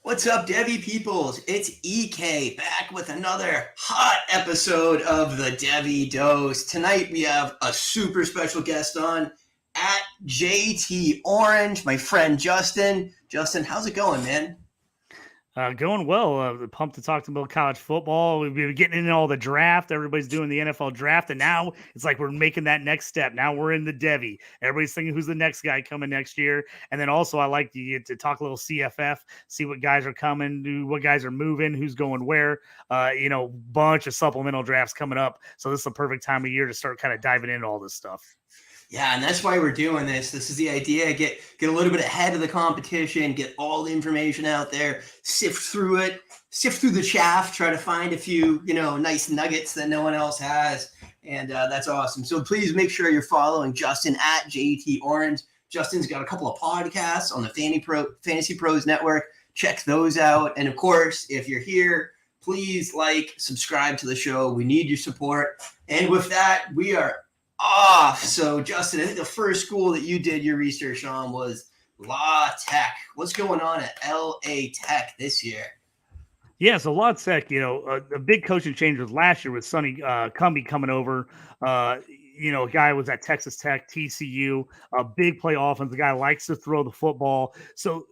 What's up, Devy peoples? It's EK back with another hot episode of the Devy Dose. Tonight we have a super special guest on at JT Orange, my friend Justin. Justin, how's it going, man? Going well. Pumped to talk about college football. We've been getting into all the draft. Everybody's doing the NFL draft, and now it's like we're making that next step. Now we're in the Devy. Everybody's thinking who's the next guy coming next year. And then also, I like to get to talk a little CFF, see what guys are coming, what guys are moving, who's going where. Bunch of supplemental drafts coming up. So this is the perfect time of year to start kind of diving into all this stuff. Yeah, and that's why we're doing this. This is the idea. Get a little bit ahead of the competition, get all the information out there, sift through it, sift through the chaff, try to find a few, nice nuggets that no one else has. And that's awesome. So please make sure you're following Justin at JT Orange. Justin's got a couple of podcasts on the Fantasy Pros Network. Check those out. And of course, if you're here, please subscribe to the show. We need your support. And with that, we are off. So, Justin, I think the first school that you did your research on was La Tech. What's going on at LA Tech this year? Yeah, so La Tech, a big coaching change was last year with Sonny Cumbie coming over. A guy was at Texas Tech, TCU, a big play offense. The guy likes to throw the football. So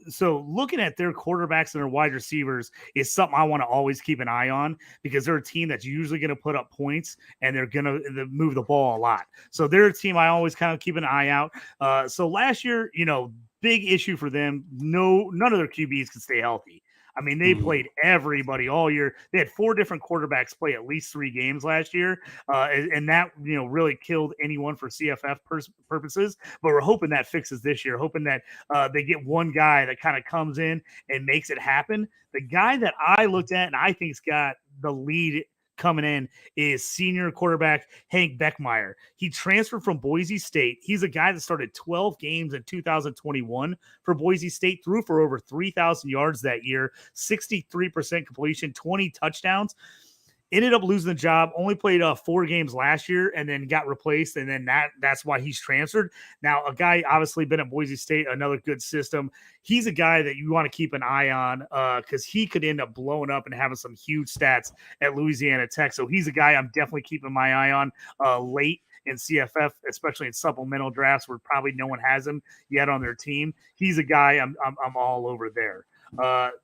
looking at their quarterbacks and their wide receivers is something I want to always keep an eye on because they're a team that's usually going to put up points and they're going to move the ball a lot. So they're a team I always kind of keep an eye out. So last year, big issue for them. None of their QBs could stay healthy. I mean, they played everybody all year. They had 4 different quarterbacks play at least 3 games last year, and that really killed anyone for CFF purposes. But we're hoping that fixes this year. Hoping that they get one guy that kind of comes in and makes it happen. The guy that I looked at and I think's got the lead coming in is senior quarterback Hank Beckmeyer. He transferred from Boise State. He's a guy that started 12 games in 2021 for Boise State, threw for over 3,000 yards that year, 63% completion, 20 touchdowns. Ended up losing the job, only played 4 games last year and then got replaced. And then that's why he's transferred. Now, a guy obviously been at Boise State, another good system. He's a guy that you want to keep an eye on because he could end up blowing up and having some huge stats at Louisiana Tech. So he's a guy I'm definitely keeping my eye on late in CFF, especially in supplemental drafts where probably no one has him yet on their team. He's a guy I'm all over there.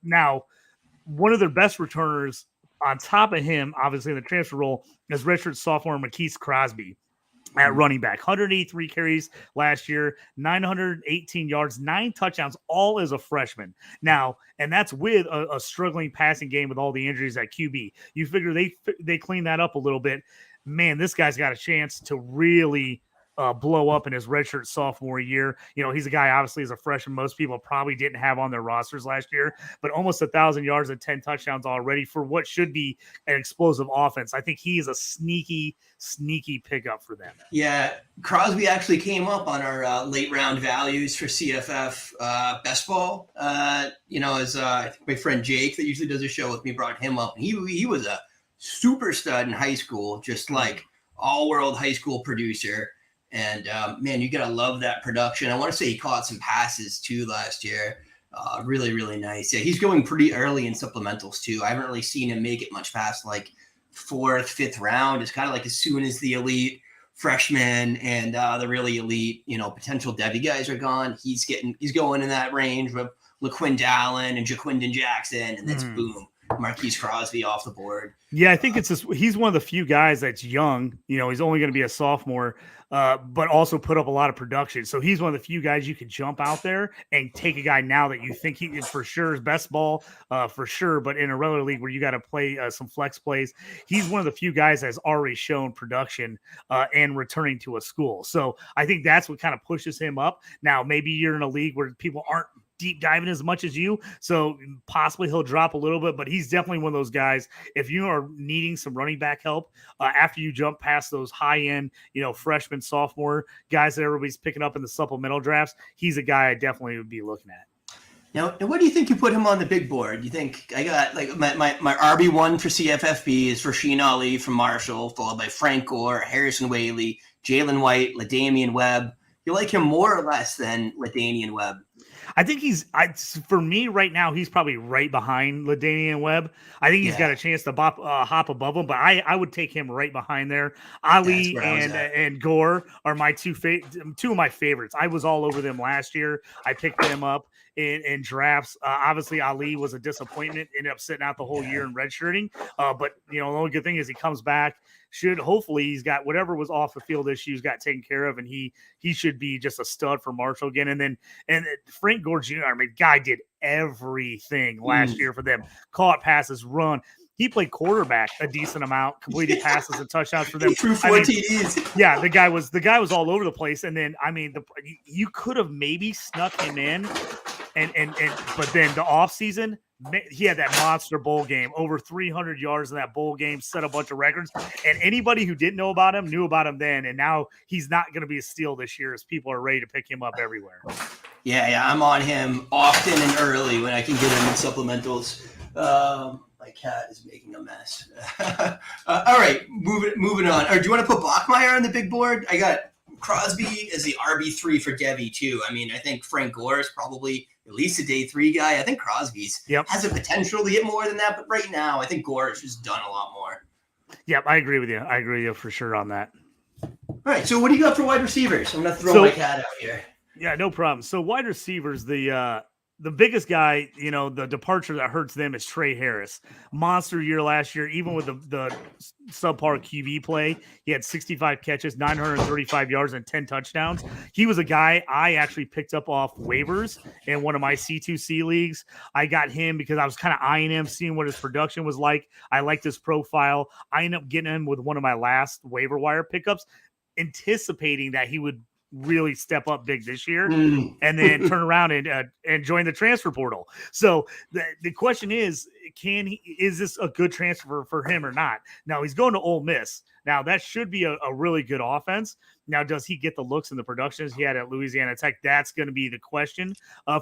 Now, one of their best returners on top of him, obviously in the transfer role, is redshirt sophomore Marquise Crosby at running back. 183 carries last year, 918 yards, 9 touchdowns, all as a freshman. Now, and that's with a struggling passing game with all the injuries at QB. You figure they clean that up a little bit. Man, this guy's got a chance to really blow up in his redshirt sophomore year. He's a guy, obviously, as a freshman, most people probably didn't have on their rosters last year, but almost 1,000 yards and 10 touchdowns already for what should be an explosive offense. I think he is a sneaky pickup for them. Yeah, Crosby actually came up on our late round values for CFF best ball. As I think my friend Jake that usually does a show with me brought him up, and he was a super stud in high school, just like all-world high school producer. And, man, you got to love that production. I want to say he caught some passes, too, last year. Really, really nice. Yeah, he's going pretty early in supplementals, too. I haven't really seen him make it much past, 4th, 5th round. It's kind of like as soon as the elite freshmen and the really elite, potential Devy guys are gone, he's going in that range with LaQuint and Jaquindon Jackson, and that's boom. Marquise Crosby off the board. Yeah, I think he's one of the few guys that's young. He's only going to be a sophomore, but also put up a lot of production. So he's one of the few guys you can jump out there and take a guy now that you think he is for sure is best ball for sure. But in a regular league where you got to play some flex plays, he's one of the few guys that's already shown production and returning to a school. So I think that's what kind of pushes him up. Now, maybe you're in a league where people aren't deep diving as much as you, so possibly he'll drop a little bit, but he's definitely one of those guys. If you are needing some running back help after you jump past those high-end, freshman, sophomore guys that everybody's picking up in the supplemental drafts, he's a guy I definitely would be looking at. Now, what do you think you put him on the big board? You think I got my RB1 for CFFB is Rasheen Ali from Marshall, followed by Frank Gore, Harrison Whaley, Jalen White, LaDamian Webb. You like him more or less than LaDamian Webb? I think for me right now, he's probably right behind LaDainian Webb. I think he's got a chance to hop above him, but I would take him right behind there. That's Ali where I was at. and Gore are my two of my favorites. I was all over them last year. I picked them up in drafts. Obviously, Ali was a disappointment, ended up sitting out the whole year and redshirting. But the only good thing is he comes back. Hopefully he's got whatever was off the field issues got taken care of, and he should be just a stud for Marshall again. And Frank Gore Jr., I mean, guy did everything last year for them. Caught passes, run. He played quarterback a decent amount, completed passes and touchances for them. He threw 4 TDs. Yeah, the guy was all over the place. And then you could have maybe snuck him in, but then the offseason, he had that monster bowl game, over 300 yards in that bowl game, set a bunch of records. And anybody who didn't know about him knew about him then. And now he's not going to be a steal this year as people are ready to pick him up everywhere. Yeah, I'm on him often and early when I can get him in supplementals. My cat is making a mess. All right, moving on. Or do you want to put Bachmeier on the big board? I got Crosby as the RB3 for Devy too. I mean, I think Frank Gore is probably at least a day 3 guy. I think Crosby's has a potential to get more than that, but right now I think Gore has just done a lot more. Yep, I agree with you. I agree with you for sure on that. All right, so what do you got for wide receivers? I'm going to throw my cat out here. Yeah, no problem. So wide receivers, the biggest guy, the departure that hurts them is Trey Harris. Monster year last year, even with the subpar QB play. He had 65 catches, 935 yards, and 10 touchdowns. He was a guy I actually picked up off waivers in one of my C2C leagues. I got him because I was kind of eyeing him, seeing what his production was like. I liked his profile. I ended up getting him with one of my last waiver wire pickups, anticipating that he would really step up big this year and then turn around and join the transfer portal. So the question is this a good transfer for him or not? Now he's going to Ole Miss. Now that should be a really good offense. Now, does he get the looks and the productions he had at Louisiana Tech? That's going to be the question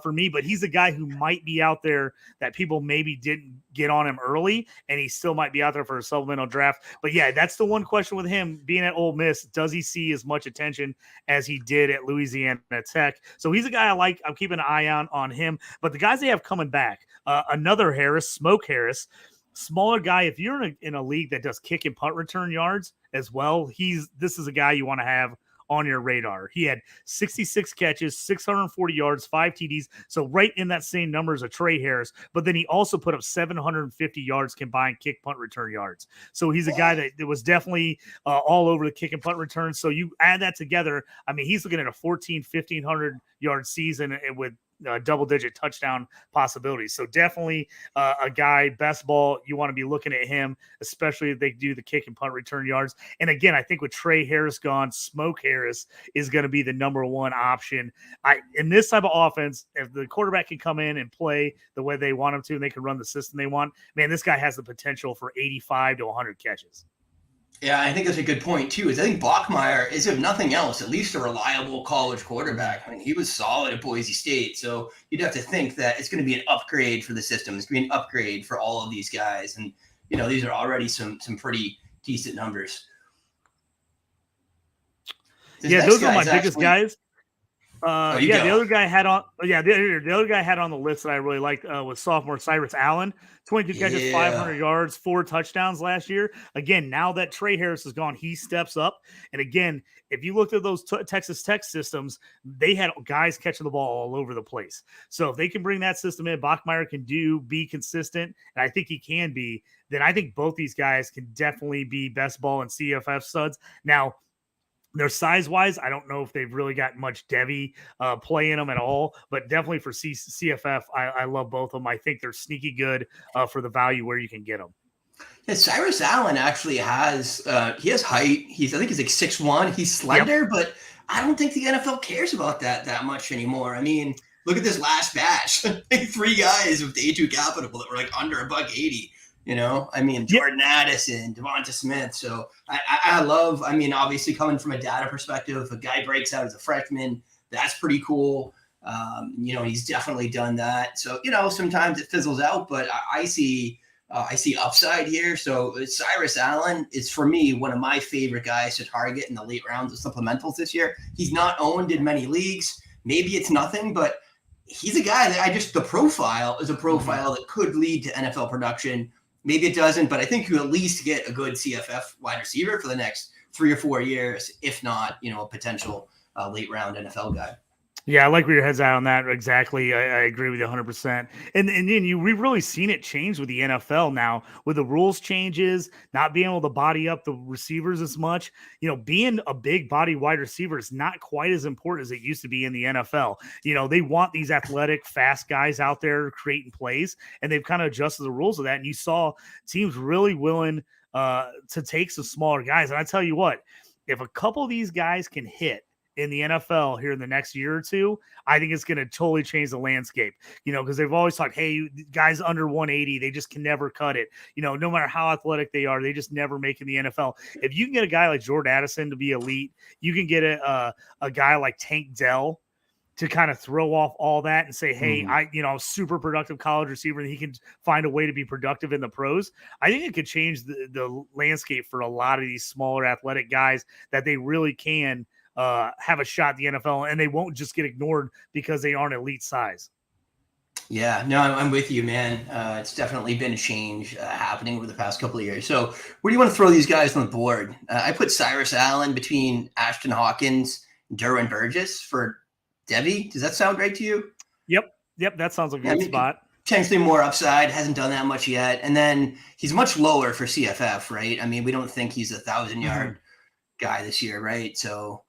for me, but he's a guy who might be out there that people maybe didn't get on him early, and he still might be out there for a supplemental draft. But yeah, that's the one question with him being at Ole Miss. Does he see as much attention as he did at Louisiana Tech? So he's a guy I like. I'm keeping an eye on him. But the guys they have coming back, another Harris, Smoke Harris, smaller guy. If you're in a league that does kick and punt return yards as well, this is a guy you want to have on your radar. He had 66 catches, 640 yards, 5 TDs. So right in that same number as a Trey Harris, but then he also put up 750 yards combined kick, punt, return yards. So he's a guy that was definitely all over the kick and punt return. So you add that together. I mean, he's looking at a 1,500 yard season with double-digit touchdown possibilities. So definitely a guy, best ball, you want to be looking at him, especially if they do the kick and punt return yards. And again, I think with Trey Harris gone, Smoke Harris is going to be the number one option. In this type of offense, if the quarterback can come in and play the way they want him to and they can run the system they want, man, this guy has the potential for 85 to 100 catches. Yeah, I think that's a good point, too. I think Bachmeier is, if nothing else, at least a reliable college quarterback. I mean, he was solid at Boise State, so you'd have to think that it's going to be an upgrade for the system. It's going to be an upgrade for all of these guys. And, these are already some pretty decent numbers. Those are my biggest guys. The other guy had on the list that I really liked was sophomore Cyrus Allen, 22 catches, 500 yards, 4 touchdowns last year. Again, now that Trey Harris is gone, he steps up. And again, if you looked at those Texas Tech systems, they had guys catching the ball all over the place. So if they can bring that system in, Bachmeier can be consistent, and I think he can be, then I think both these guys can definitely be best ball and CFF studs. Now, their size-wise, I don't know if they've really got much Devy play in them at all, but definitely for CFF, I love both of them. I think they're sneaky good for the value where you can get them. Yeah, Cyrus Allen actually has he has height. I think he's like 6'1". He's slender, but I don't think the NFL cares about that much anymore. I mean, look at this last batch. 3 guys with day 2 capital that were like under $180. I mean, Jordan Addison, Devonta Smith. So I love, obviously coming from a data perspective, if a guy breaks out as a freshman, that's pretty cool. He's definitely done that. So, sometimes it fizzles out, but I see upside here. So Cyrus Allen is, for me, one of my favorite guys to target in the late rounds of supplementals this year. He's not owned in many leagues. Maybe it's nothing, but he's a guy that the profile is a profile that could lead to NFL production. Maybe it doesn't, but I think you at least get a good CFF wide receiver for the next 3 or 4 years, if not, a potential late round NFL guy. Yeah, I like where your head's at on that. Exactly. I agree with you 100%. And then we've really seen it change with the NFL now, with the rules changes, not being able to body up the receivers as much. Being a big body wide receiver is not quite as important as it used to be in the NFL. They want these athletic, fast guys out there creating plays, and they've kind of adjusted the rules of that. And you saw teams really willing to take some smaller guys. And I tell you what, if a couple of these guys can hit in the NFL here in the next year or two, I think it's going to totally change the landscape, because they've always talked, hey, guys under 180, they just can never cut it. No matter how athletic they are, they just never make in the NFL. If you can get a guy like Jordan Addison to be elite, you can get a guy like Tank Dell to kind of throw off all that and say, hey, I'm super productive college receiver, and he can find a way to be productive in the pros. I think it could change the landscape for a lot of these smaller athletic guys, that they really can have a shot at the NFL, and they won't just get ignored because they aren't elite size. Yeah, no, I'm with you, man. It's definitely been a change happening over the past couple of years. So where do you want to throw these guys on the board? I put Cyrus Allen between Ashton Hawkins and Derwin Burgess for Devy. Does that sound right to you? Yep. That sounds like a good spot. Potentially more upside, hasn't done that much yet. And then he's much lower for CFF, right? I mean, we don't think he's a 1,000-yard guy this year, right? So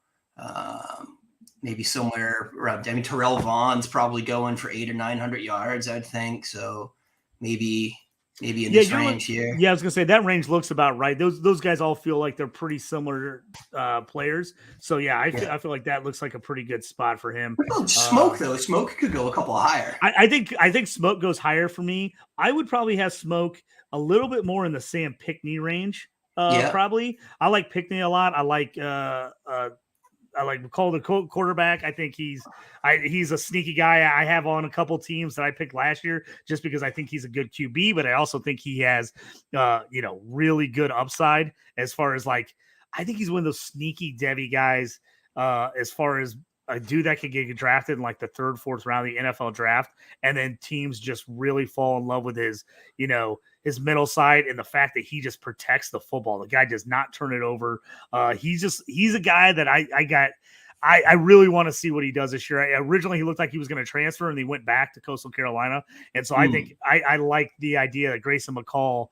maybe somewhere around. I mean, Terrell Vaughn's probably going for 800 or 900 yards, I'd think. So maybe in this range here. Yeah, I was gonna say that range looks about right. Those guys all feel like they're pretty similar players. So yeah, I feel like that looks like a pretty good spot for him. Smoke though, Smoke could go a couple higher. I think Smoke goes higher for me. I would probably have Smoke a little bit more in the Sam Pickney range. Probably. I like Pickney a lot. I like McCall, the quarterback. I think he's a sneaky guy. I have on a couple teams that I picked last year just because I think he's a good QB, but I also think he has, really good upside as far as I think he's one of those sneaky Devy guys as far as a dude that could get drafted in the third, fourth round of the NFL draft. And then teams just really fall in love with his middle side and the fact that he just protects the football. The guy does not turn it over. He's a guy that I really want to see what he does this year. Originally, he looked like he was going to transfer, and he went back to Coastal Carolina. And so I think I like the idea that Grayson McCall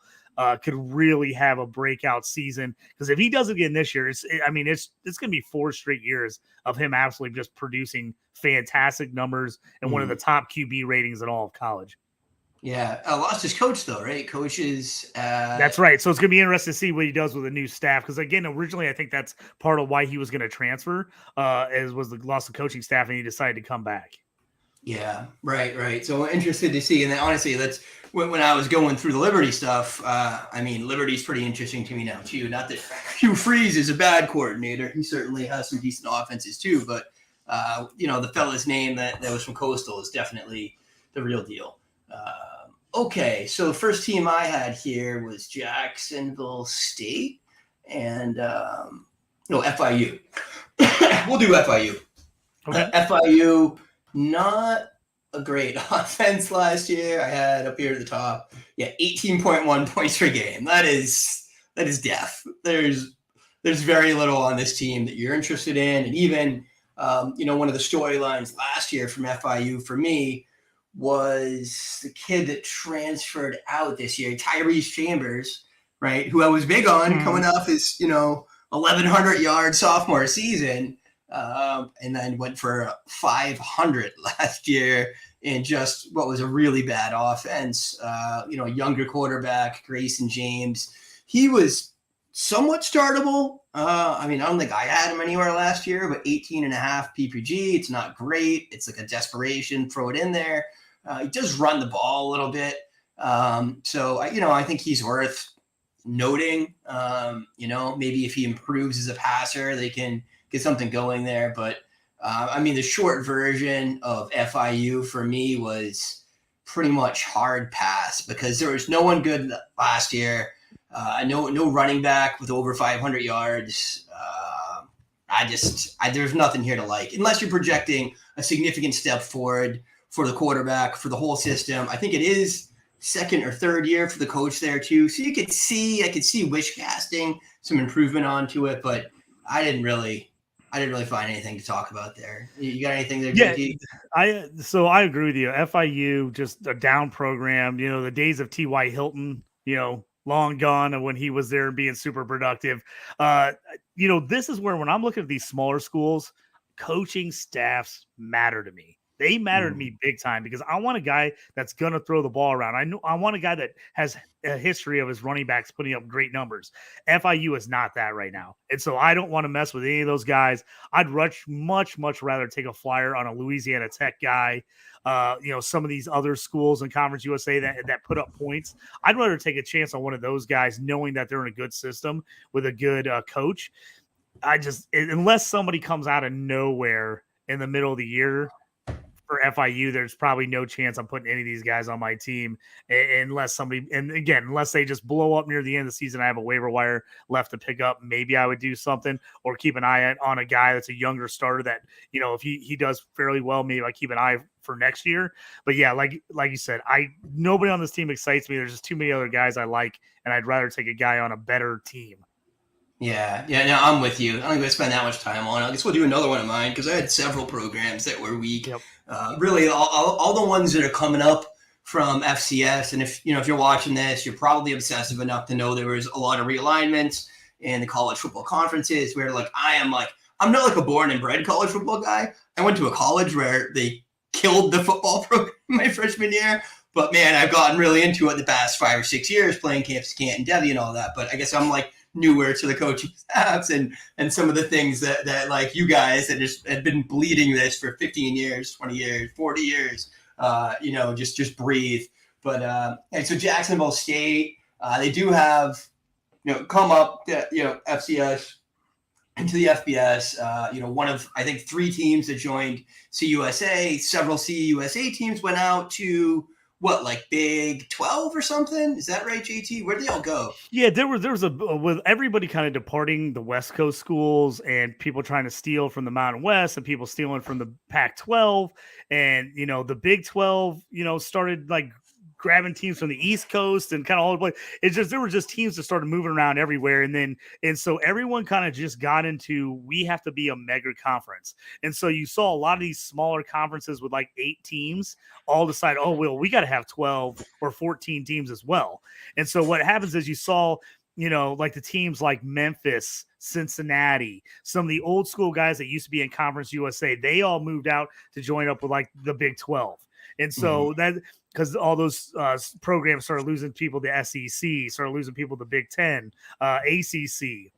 could really have a breakout season, because if he does it again this year, it's going to be 4 straight years of him absolutely just producing fantastic numbers and one of the top QB ratings in all of college. Yeah, lost his coach though, right? Coaches. That's right. So it's going to be interesting to see what he does with the new staff, because again, originally I think that's part of why he was going to transfer, was the loss of coaching staff, and he decided to come back. Yeah, right. So I'm interested to see. And then honestly, that's when I was going through the Liberty stuff. Liberty's pretty interesting to me now too. Not that Hugh Freeze is a bad coordinator. He certainly has some decent offenses too. But the fella's name that was from Coastal is definitely the real deal. Okay, so the first team I had here was Jacksonville State and FIU. We'll do FIU. Okay. FIU. Not a great offense last year. I had up here at the top. Yeah, 18.1 points per game. That is death. There's very little on this team that you're interested in. And even, one of the storylines last year from FIU for me was the kid that transferred out this year, Tyrese Chambers, right? Who I was big on coming off his, 1,100-yard sophomore season. And then went for 500 last year in just what was a really bad offense. A younger quarterback, Grayson James. He was somewhat startable. I don't think I had him anywhere last year, but 18.5 PPG. It's not great. It's like a desperation. Throw it in there. He does run the ball a little bit. So I think he's worth noting. Maybe if he improves as a passer, they can get something going there. But the short version of FIU for me was pretty much hard pass, because there was no one good last year. No running back with over 500 yards. There's nothing here to like, unless you're projecting a significant step forward for the quarterback, for the whole system. I think it is second or third year for the coach there too. So I could see wish casting some improvement onto it, but I didn't really find anything to talk about there. You got anything there, Yeah, JT? I agree with you. FIU just a down program. The days of T.Y. Hilton, long gone, and when he was there and being super productive. This is where when I'm looking at these smaller schools, coaching staffs matter to me. They matter to me big time because I want a guy that's going to throw the ball around. I want a guy that has a history of his running backs putting up great numbers. FIU is not that right now. And so I don't want to mess with any of those guys. I'd much rather take a flyer on a Louisiana Tech guy. Some of these other schools in Conference USA that put up points. I'd rather take a chance on one of those guys knowing that they're in a good system with a good coach. Unless somebody comes out of nowhere in the middle of the year for FIU, there's probably no chance I'm putting any of these guys on my team unless they just blow up near the end of the season. I have a waiver wire left to pick up. Maybe I would do something or keep an eye on a guy that's a younger starter that, if he does fairly well, maybe I keep an eye for next year. But yeah, like you said, nobody on this team excites me. There's just too many other guys I like, and I'd rather take a guy on a better team. Yeah, no, I'm with you. I don't think I spend that much time on it. I guess we'll do another one of mine because I had several programs that were weak. Yep. Really, all the ones that are coming up from FCS, and if you're watching this, you're probably obsessive enough to know there was a lot of realignments in the college football conferences where I'm not like a born and bred college football guy. I went to a college where they killed the football program my freshman year. But man, I've gotten really into it the past 5 or 6 years playing Campus Canton, Devy, and all that. But I guess I'm newer to the coaching staffs and some of the things that like you guys that just have been bleeding this for 15 years, 20 years, 40 years, just breathe. But and so Jacksonville State, they do have, come up, FCS into the FBS, one of, I think, 3 teams that joined CUSA. Several CUSA teams went out to Big 12 or something? Is that right, JT? Where'd they all go? Yeah, there was with everybody kind of departing the West Coast schools and people trying to steal from the Mountain West and people stealing from the Pac-12 and the Big 12, started grabbing teams from the East Coast and kind of all the place. There were just teams that started moving around everywhere. And so everyone kind of just got into, we have to be a mega conference. And so you saw a lot of these smaller conferences with 8 teams all decide, we got to have 12 or 14 teams as well. And so what happens is you saw, the teams like Memphis, Cincinnati, some of the old school guys that used to be in Conference USA, they all moved out to join up with the Big 12. And so that, because all those programs started losing people to SEC, started losing people to Big 10, ACC,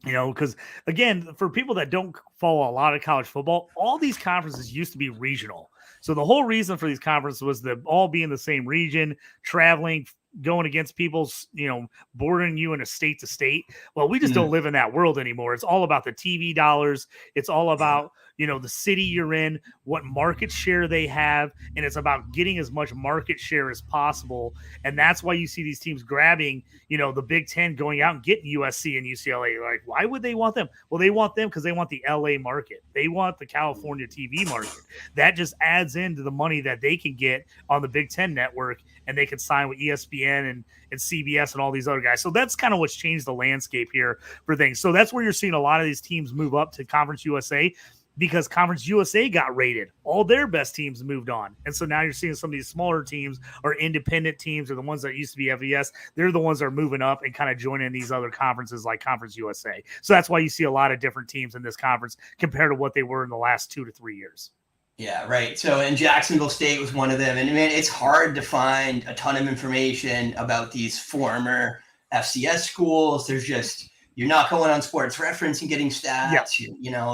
because again, for people that don't follow a lot of college football, all these conferences used to be regional. So the whole reason for these conferences was to all be in the same region, traveling, going against people's, bordering you in a state to state. Well, we just don't live in that world anymore. It's all about the TV dollars. It's all about, the city you're in, what market share they have. And it's about getting as much market share as possible. And that's why you see these teams grabbing, the Big 10 going out and getting USC and UCLA. Why would they want them? Well, they want them because they want the LA market. They want the California TV market. That just adds into the money that they can get on the Big 10 network, and they can sign with ESPN and CBS and all these other guys. So that's kind of what's changed the landscape here for things. So that's where you're seeing a lot of these teams move up to Conference USA, because Conference USA got rated. All their best teams moved on. And so now you're seeing some of these smaller teams or independent teams, or the ones that used to be FBS, they're the ones that are moving up and kind of joining these other conferences like Conference USA. So that's why you see a lot of different teams in this conference compared to what they were in the last 2 to 3 years. Yeah, right. So, and Jacksonville State was one of them. And man, it's hard to find a ton of information about these former FCS schools. You're not going on Sports Reference and getting stats. Yep.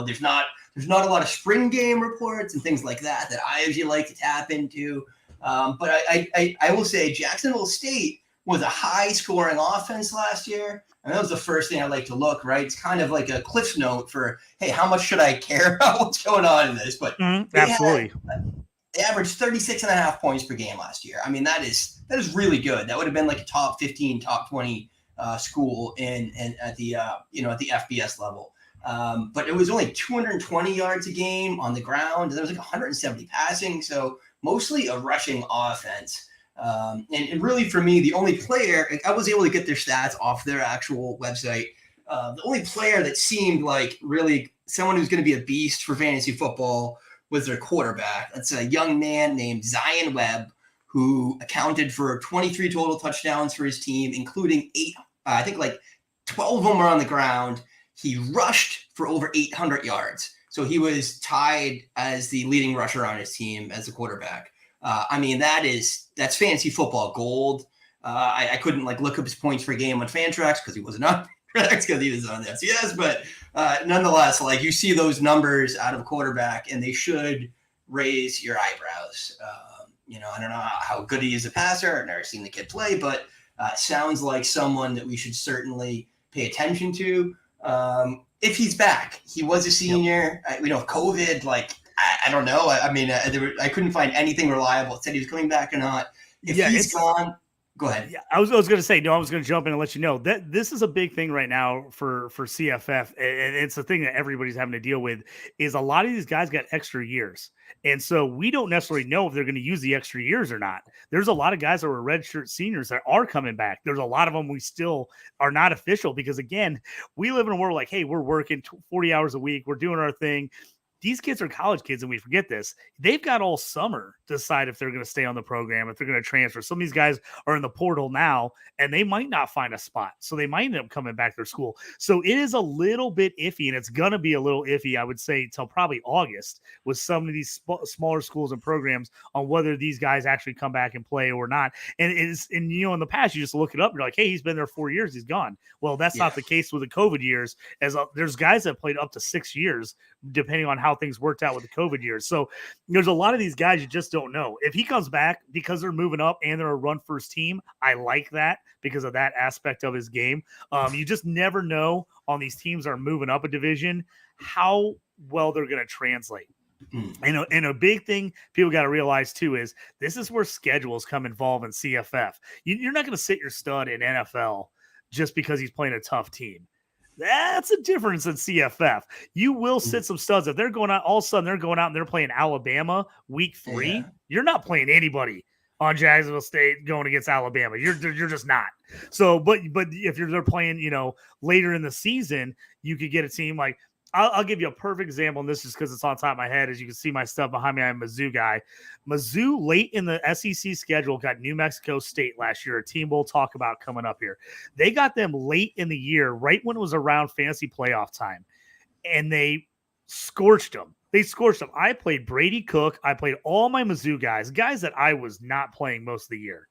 There's not a lot of spring game reports and things like that I usually like to tap into. But I will say Jacksonville State was a high scoring offense last year. And that was the first thing I like to look, right? It's kind of like a Cliff's note for, hey, how much should I care about what's going on in this? But absolutely. They averaged 36.5 points per game last year. I mean, that is really good. That would have been like a top 15, top 20 school at the FBS level. But it was only 220 yards a game on the ground. There was 170 passing. So mostly a rushing offense. And really, for me, the only player, I was able to get their stats off their actual website. The only player that seemed like really someone who's going to be a beast for fantasy football was their quarterback. That's a young man named Zion Webb, who accounted for 23 total touchdowns for his team, including 8, I think like 12 of them were on the ground. He rushed for over 800 yards. So he was tied as the leading rusher on his team as a quarterback. I mean, that's fantasy football gold. I couldn't like look up his points per game on Fantrax because he wasn't on Fantrax because he was on the FCS. But nonetheless, like you see those numbers out of a quarterback, and they should raise your eyebrows. I don't know how good he is a passer. I've never seen the kid play, but sounds like someone that we should certainly pay attention to. If he's back, he was a senior. Yep. COVID, like, I don't know. I couldn't find anything reliable that said he was coming back or not. If he's gone, go ahead. Yeah, I was going to say, no, I was going to jump in and let you know that this is a big thing right now for CFF. And it's a thing that everybody's having to deal with is a lot of these guys got extra years. And so we don't necessarily know if they're going to use the extra years or not. There's a lot of guys that were redshirt seniors that are coming back. There's a lot of them we still are not official because, again, we live in a world like, hey, we're working 40 hours a week. We're doing our thing. These kids are college kids, and we forget this. They've got all summer to decide if they're going to stay on the program, if they're going to transfer. Some of these guys are in the portal now, and they might not find a spot. So they might end up coming back to their school. So it is a little bit iffy, and it's going to be a little iffy, I would say, till probably August with some of these smaller schools and programs on whether these guys actually come back and play or not. And in the past, you just look it up, and you're like, hey, he's been there 4 years, he's gone. Well, that's not the case with the COVID years, as there's guys that played up to 6 years, depending on how things worked out with the COVID years. So there's a lot of these guys you just don't know. If he comes back because they're moving up and they're a run first team, I like that because of that aspect of his game. You just never know on these teams that are moving up a division how well they're going to translate. And a big thing people got to realize too is this is where schedules come involved in CFF. You're not going to sit your stud in NFL just because he's playing a tough team. That's a difference in CFF. You will sit some studs. If they're going out, all of a sudden they're going out and they're playing Alabama week 3. Yeah. You're not playing anybody on Jacksonville State going against Alabama. You're just not. So, but if they're playing, later in the season, you could get a team like, I'll give you a perfect example, and this is because it's on top of my head. As you can see my stuff behind me, I'm a Mizzou guy. Mizzou, late in the SEC schedule, got New Mexico State last year, a team we'll talk about coming up here. They got them late in the year, right when it was around fantasy playoff time, and they scorched them. I played Brady Cook. I played all my Mizzou guys that I was not playing most of the year.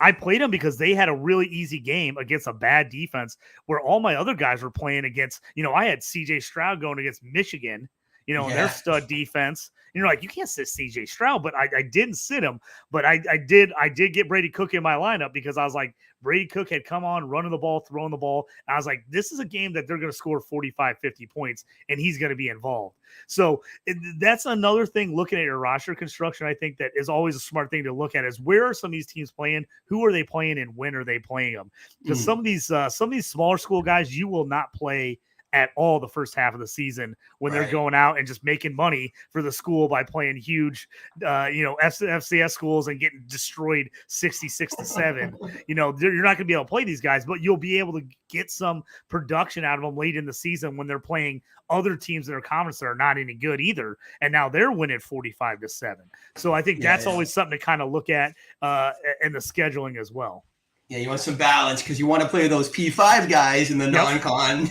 I played them because they had a really easy game against a bad defense where all my other guys were playing against, I had CJ Stroud going against Michigan, their stud defense. And you're like, you can't sit CJ Stroud, but I didn't sit him. But I did get Brady Cook in my lineup because I was like, Brady Cook had come on, running the ball, throwing the ball. And I was like, this is a game that they're going to score 45, 50 points, and he's going to be involved. So that's another thing looking at your roster construction, I think that is always a smart thing to look at is where are some of these teams playing? Who are they playing and when are they playing them? Because some of these smaller school guys, you will not play at all the first half of the season when they're going out and just making money for the school by playing huge, FCS schools and getting destroyed 66-7. You're not going to be able to play these guys, but you'll be able to get some production out of them late in the season when they're playing other teams in their conference that are not any good either. And now they're winning 45-7. So I think that's always something to kind of look at in the scheduling as well. Yeah, you want some balance because you want to play those P5 guys in the non-con.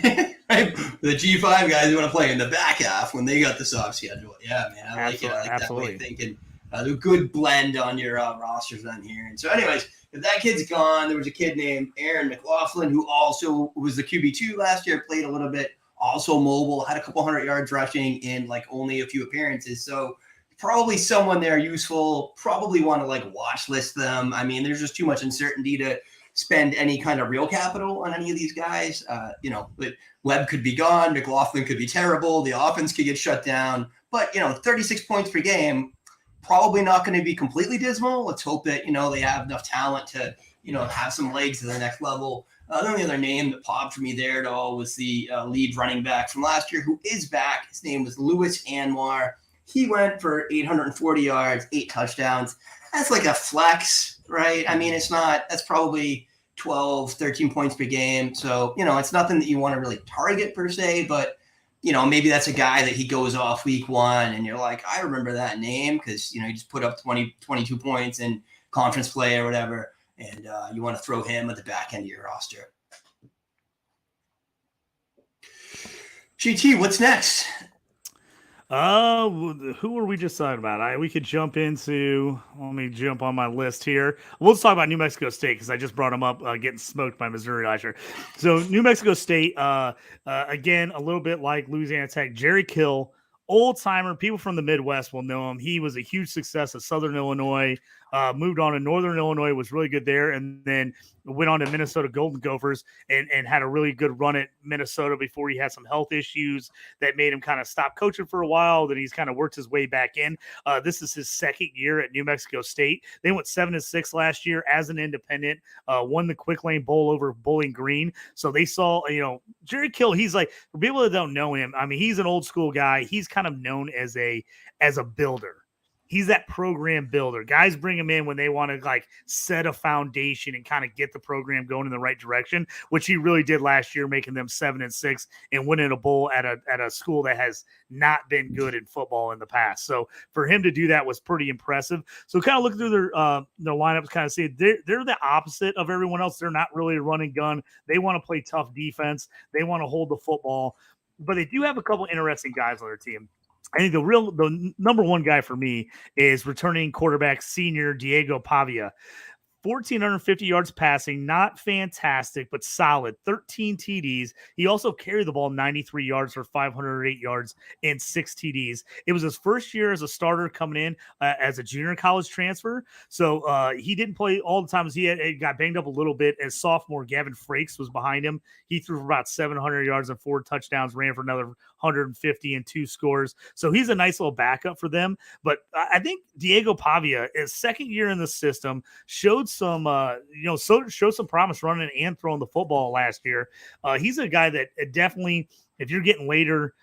Right? The G5 guys you want to play in the back half when they got the soft schedule. Yeah, man, I like it. I like that way of thinking. A good blend on your rosters on here. And so anyways, if that kid's gone, there was a kid named Aaron McLaughlin who also was the QB2 last year, played a little bit, also mobile, had a couple hundred yards rushing in like only a few appearances. So probably someone there useful, probably want to watch list them. I mean, there's just too much uncertainty to spend any kind of real capital on any of these guys. Webb could be gone. McLaughlin could be terrible. The offense could get shut down. But, 36 points per game, probably not going to be completely dismal. Let's hope that, they have enough talent to, have some legs to the next level. The only other name that popped for me there at all was the lead running back from last year who is back. His name was Louis Anwar. he went for 840 yards, 8 touchdowns. That's like a flex, right? I mean, that's probably 12, 13 points per game. So, it's nothing that you want to really target per se, but, maybe that's a guy that he goes off week 1 and you're like, I remember that name because, he just put up 20, 22 points in conference play or whatever. And you want to throw him at the back end of your roster. GT, what's next? Who were we just talking about? We could jump into. Let me jump on my list here. We'll talk about New Mexico State because I just brought them up, getting smoked by Missouri last year. So New Mexico State, again, a little bit like Louisiana Tech. Jerry Kill, old timer. People from the Midwest will know him. He was a huge success at Southern Illinois. Moved on to Northern Illinois, was really good there, and then went on to Minnesota Golden Gophers and had a really good run at Minnesota before he had some health issues that made him kind of stop coaching for a while. Then he's kind of worked his way back in. This is his second year at New Mexico State. They went 7-6 last year as an independent, won the Quick Lane Bowl over Bowling Green. So they saw, Jerry Kill, he's like, for people that don't know him, I mean, he's an old school guy. He's kind of known as a builder. He's that program builder. Guys bring him in when they want to set a foundation and kind of get the program going in the right direction, which he really did last year, making them 7-6 and winning a bowl at a school that has not been good in football in the past. So for him to do that was pretty impressive. So kind of looking through their lineups, kind of see they're the opposite of everyone else. They're not really a running gun. They want to play tough defense. They want to hold the football, but they do have a couple interesting guys on their team. I think the number one guy for me is returning quarterback senior Diego Pavia. 1,450 yards passing, not fantastic, but solid. 13 TDs. He also carried the ball 93 yards for 508 yards and 6 TDs. It was his first year as a starter coming in as a junior college transfer. So he didn't play all the time. He got banged up a little bit. As sophomore, Gavin Frakes was behind him. He threw for about 700 yards and 4 touchdowns, ran for another 150 and 2 scores. So he's a nice little backup for them. But I think Diego Pavia, his second year in the system, showed some promise running and throwing the football last year. He's a guy that definitely, if you're getting later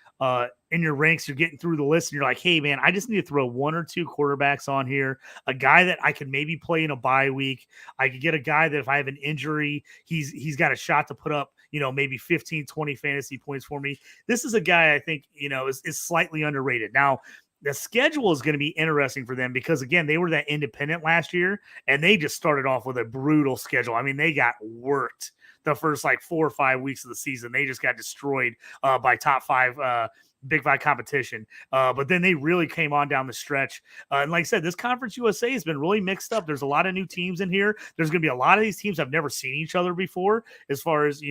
in your ranks, you're getting through the list and you're like, hey man, I just need to throw 1 or 2 quarterbacks on here, a guy that I could maybe play in a bye week. I could get a guy that if I have an injury, he's got a shot to put up, maybe 15, 20 fantasy points for me. This is a guy I think, is slightly underrated. Now, the schedule is going to be interesting for them because, again, they were that independent last year, and they just started off with a brutal schedule. I mean, they got worked the first 4 or 5 weeks of the season. They just got destroyed by top 5 Big 5 competition. But then they really came on down the stretch. And like I said, this Conference USA has been really mixed up. There's a lot of new teams in here. There's going to be a lot of these teams I've never seen each other before as far as,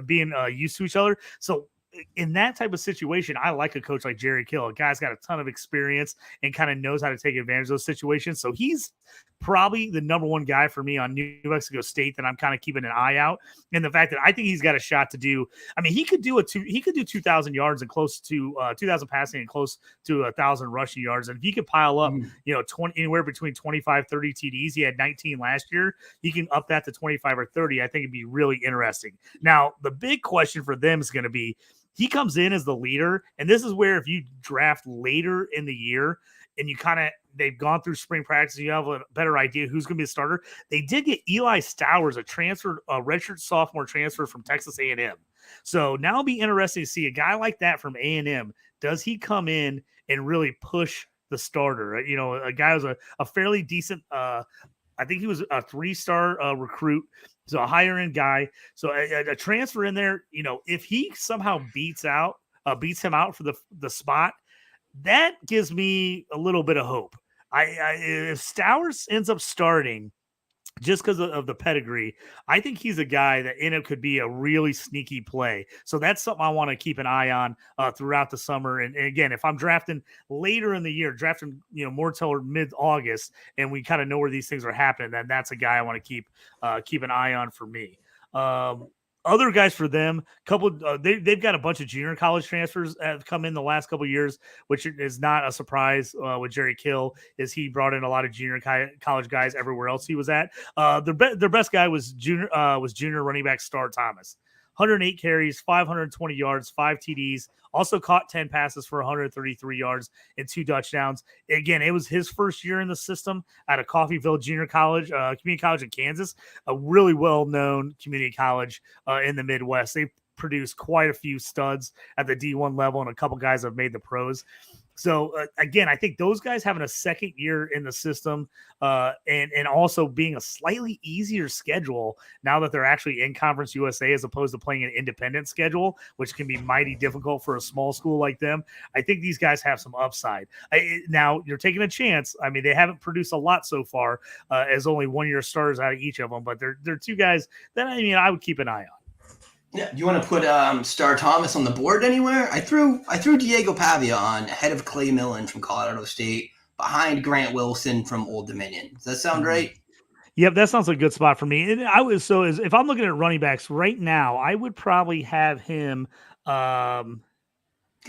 being used to each other. So in that type of situation, I like a coach like Jerry Kill. A guy's got a ton of experience and kind of knows how to take advantage of those situations. So he's probably the number one guy for me on New Mexico State that I'm kind of keeping an eye out. And the fact that I think he's got a shot to do, I mean, he could do 2,000 yards and close to 2,000 passing and close to 1,000 rushing yards. And if he could pile up, 20, anywhere between 25, 30 TDs, he had 19 last year. He can up that to 25 or 30. I think it'd be really interesting. Now, the big question for them is going to be, he comes in as the leader, and this is where if you draft later in the year and you they've gone through spring practice, and you have a better idea who's going to be a starter. They did get Eli Stowers, a redshirt sophomore transfer from Texas A&M. So now it'll be interesting to see a guy like that from A&M. Does he come in and really push the starter? A guy who's a fairly decent, I think he was a 3-star recruit. So a higher end guy. So a transfer in there, if he somehow beats him out for the spot, that gives me a little bit of hope. If Stowers ends up starting just because of the pedigree, I think he's a guy that could be a really sneaky play. So that's something I want to keep an eye on throughout the summer. And again, if I'm drafting later in the year, more till mid-August, and we kind of know where these things are happening, then that's a guy I want to keep an eye on for me. Other guys for them, they've got a bunch of junior college transfers that have come in the last couple of years, which is not a surprise with Jerry Kill, is he brought in a lot of junior college guys everywhere else he was at. Their best guy was junior running back Star Thomas. 108 carries, 520 yards, 5 TDs. Also caught 10 passes for 133 yards and 2 touchdowns. Again, it was his first year in the system at a Coffeyville Junior College, community college in Kansas, a really well-known community college in the Midwest. They produced quite a few studs at the D1 level, and a couple guys have made the pros. So again, I think those guys having a second year in the system and also being a slightly easier schedule now that they're actually in Conference USA as opposed to playing an independent schedule, which can be mighty difficult for a small school like them. I think these guys have some upside. Now you're taking a chance. I mean, they haven't produced a lot so far as only 1-year starters out of each of them, but they're 2 guys that I would keep an eye on. Yeah, do you want to put Star Thomas on the board anywhere? I threw Diego Pavia on ahead of Clay Millen from Colorado State, behind Grant Wilson from Old Dominion. Does that sound right? Yep, that sounds like a good spot for me. And if I'm looking at running backs right now, I would probably have him kind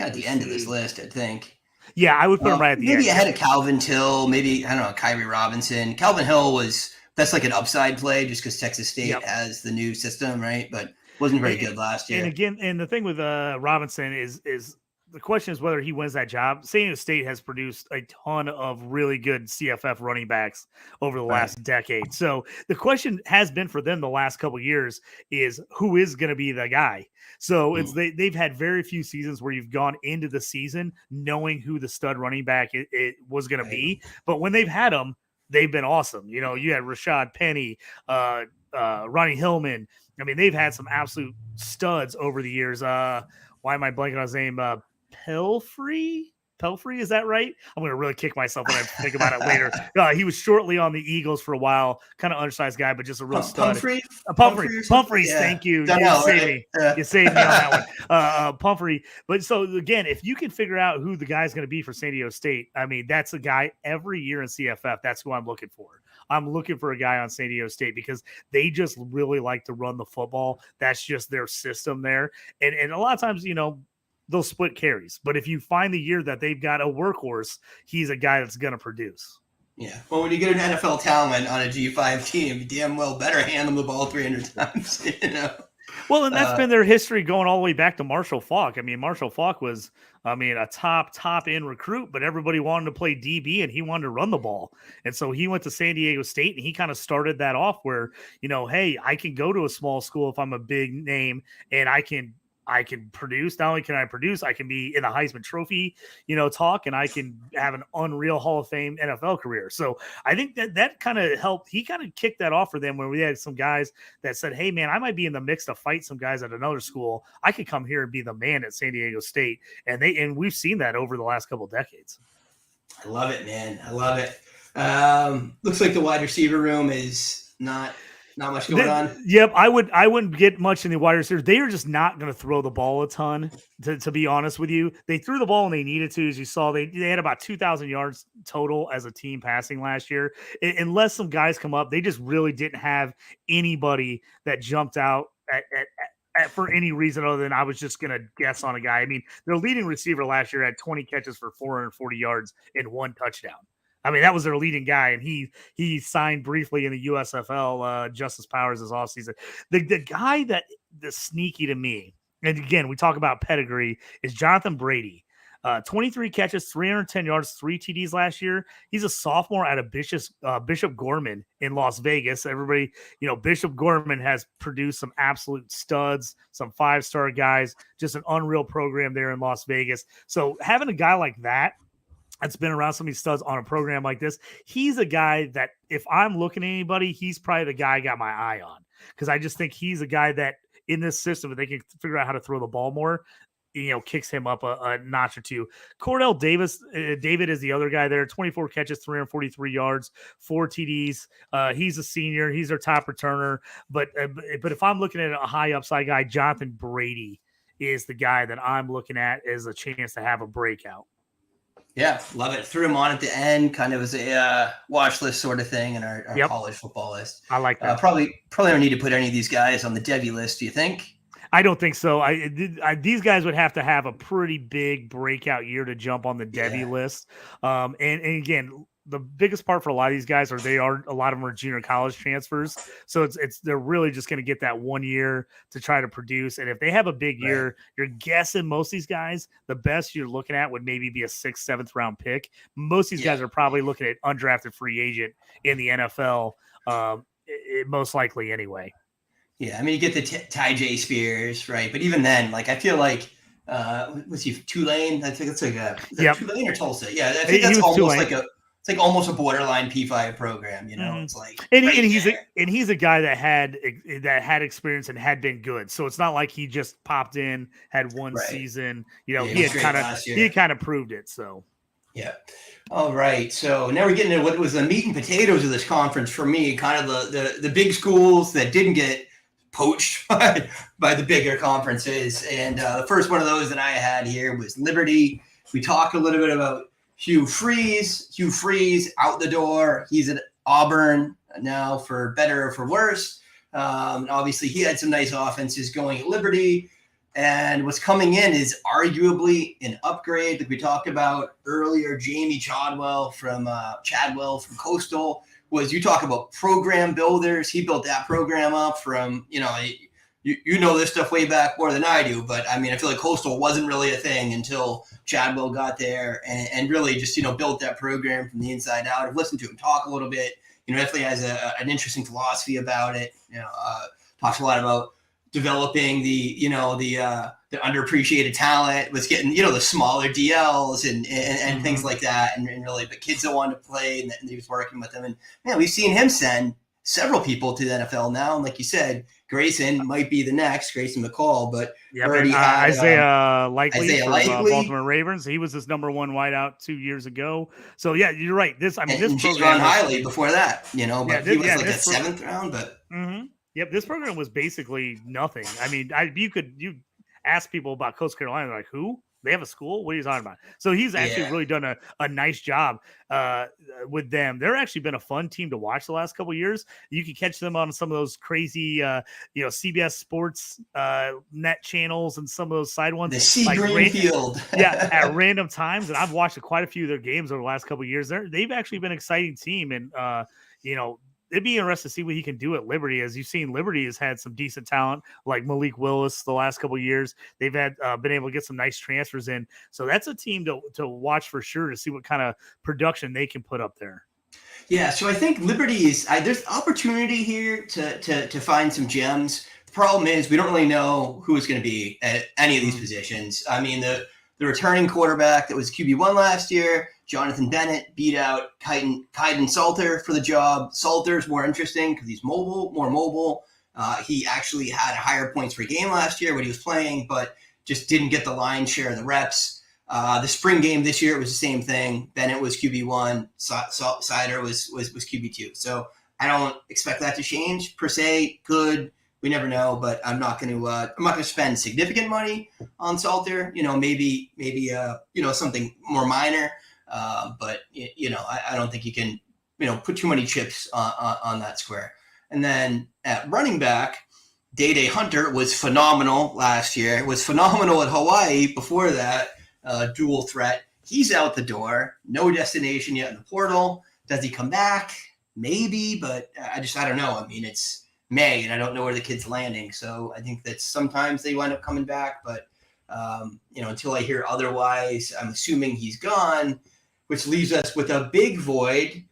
of at the end of this list, I think. Yeah, I would put him right at the end. Maybe ahead of Calvin Till, maybe, I don't know, Kyrie Robinson. Calvin Hill that's like an upside play just because Texas State has the new system, right? But wasn't very good last year. And again, the thing with Robinson is the question is whether he wins that job. San Diego State has produced a ton of really good CFF running backs over the last decade. So the question has been for them the last couple of years is who is going to be the guy. So they've had very few seasons where you've gone into the season knowing who the stud running back it was going to be. But when they've had them, they've been awesome. You know, you had Rashad Penny, Ronnie Hillman. I mean, they've had some absolute studs over the years. Why am I blanking on his name? Pelfrey, is that right? I'm going to really kick myself when I think about it later. He was shortly on the Eagles for a while, kind of undersized guy, but just a real stud. Pumphrey, yeah. thank you. You saved me on that one. Pumphrey. But so, again, if you can figure out who the guy's going to be for San Diego State, I mean, that's a guy every year in CFF. That's who I'm looking for. I'm looking for a guy on San Diego State because they just really like to run the football. That's just their system there. And a lot of times, you know, they'll split carries. But if you find the year that they've got a workhorse, he's a guy that's going to produce. Yeah. Well, when you get an NFL talent on a G5 team, you damn well better hand them the ball 300 times, you know? Well, and that's been their history going all the way back to Marshall Faulk. I mean, Marshall Faulk was, a top end recruit, but everybody wanted to play DB and he wanted to run the ball. And so he went to San Diego State and he kind of started that off where, you know, hey, I can go to a small school if I'm a big name and I can produce. Not only can I produce, I can be in the Heisman Trophy, talk, and I can have an unreal Hall of Fame NFL career. So I think that kind of helped. He kind of kicked that off for them when we had some guys that said, hey, man, I might be in the mix to fight some guys at another school. I could come here and be the man at San Diego State. And we've seen that over the last couple of decades. I love it, man. I love it. Looks like the wide receiver room is not much going on. Yep, I wouldn't get much in the wide receivers. They are just not going to throw the ball a ton, to be honest with you. They threw the ball when they needed to. As you saw, they had about 2,000 yards total as a team passing last year. Unless some guys come up, they just really didn't have anybody that jumped out at for any reason other than I was just going to guess on a guy. I mean, their leading receiver last year had 20 catches for 440 yards and 1 touchdown. I mean, that was their leading guy, and he signed briefly in the USFL, Justice Powers this offseason. The guy that's sneaky to me, and again, we talk about pedigree, is Jonathan Brady. 23 catches, 310 yards, 3 TDs last year. He's a sophomore out of Bishop Gorman in Las Vegas. Everybody, Bishop Gorman has produced some absolute studs, some 5-star guys, just an unreal program there in Las Vegas. So having a guy like that's been around some of these studs on a program like this, he's a guy that if I'm looking at anybody, he's probably the guy I got my eye on, because I just think he's a guy that in this system, if they can figure out how to throw the ball more, kicks him up a notch or two. Cordell David is the other guy there, 24 catches, 343 yards, 4 TDs. He's a senior. He's their top returner. But if I'm looking at a high upside guy, Jonathan Brady is the guy that I'm looking at as a chance to have a breakout. Yeah, love it. Threw him on at the end, kind of as a watch list sort of thing in our college football list. I like that. Probably don't need to put any of these guys on the Devy list, do you think? I don't think so. These guys would have to have a pretty big breakout year to jump on the Devy list. And again, the biggest part for a lot of these guys are a lot of them are junior college transfers. So they're really just going to get that 1 year to try to produce. And if they have a big year, you're guessing most of these guys, the best you're looking at would maybe be a 6th, 7th round pick. Most of these guys are probably looking at undrafted free agent in the NFL. Most likely anyway. Yeah. I mean, you get the Ty J Spears, right? But even then, like, I feel like, was he Tulane? I think it's like Tulane or Tulsa. Yeah. I think that's almost Tulane. It's like almost a borderline P5 program, you know. It's like, and he's a guy that had experience and had been good. So it's not like he just popped in, had one season. You know, he kind of proved it. So yeah. All right. So now we're getting into what was the meat and potatoes of this conference for me. Kind of the big schools that didn't get poached by the bigger conferences. And the first one of those that I had here was Liberty. We talked a little bit about Hugh Freeze out the door. He's at Auburn now, for better or for worse. Obviously, he had some nice offenses going at Liberty. And what's coming in is arguably an upgrade. Like we talked about earlier, Jamie Chadwell from Coastal. You talk about program builders. He built that program up from, you know this stuff way back more than I do, but I mean, I feel like Coastal wasn't really a thing until Chadwell got there and really just, built that program from the inside out. I've listened to him talk a little bit, definitely has an interesting philosophy about it. Talks a lot about developing the underappreciated talent, was getting, the smaller DLs and things like that. And really, but kids that wanted to play, and he was working with them. And man, we've seen him send several people to the NFL now. And like you said, Grayson might be the next, Grayson McCall, but Isaiah Likely from Baltimore Ravens. He was his number 1 wideout 2 years ago. So yeah, you're right. This program highly before that, but he was like a 7th round, but Yep, this program was basically nothing. I mean, you ask people about Coastal Carolina, they're like, who? They have a school? What are you talking about? So he's actually really done a nice job with them. They're actually been a fun team to watch the last couple of years. You can catch them on some of those crazy, CBS Sports net channels and some of those side ones. The Sea Greenfield. At random times. And I've watched quite a few of their games over the last couple of years. They've actually been an exciting team. And, it'd be interesting to see what he can do at Liberty. As you've seen, Liberty has had some decent talent like Malik Willis the last couple of years. They've had been able to get some nice transfers in. So that's a team to watch for sure, to see what kind of production they can put up there. Yeah, so I think Liberty is there's opportunity here to find some gems. The problem is we don't really know who is going to be at any of these positions. I mean, the returning quarterback that was QB1 last year, Jonathan Bennett, beat out Kaiden Salter for the job. Salter's more interesting because he's more mobile. He actually had higher points per game last year when he was playing, but just didn't get the lion's share of the reps. The spring game this year, it was the same thing. Bennett was QB1, Sider was QB2. So I don't expect that to change per se. Could. We never know, but I'm not going to spend significant money on Salter. Maybe something more minor. But I don't think you can put too many chips on that square. And then at running back, Day Hunter was phenomenal last year. Was phenomenal at Hawaii before that. Dual threat. He's out the door. No destination yet in the portal. Does he come back? Maybe, but I don't know. I mean, it's May, and I don't know where the kid's landing. So I think that sometimes they wind up coming back, but until I hear otherwise, I'm assuming he's gone, which leaves us with a big void.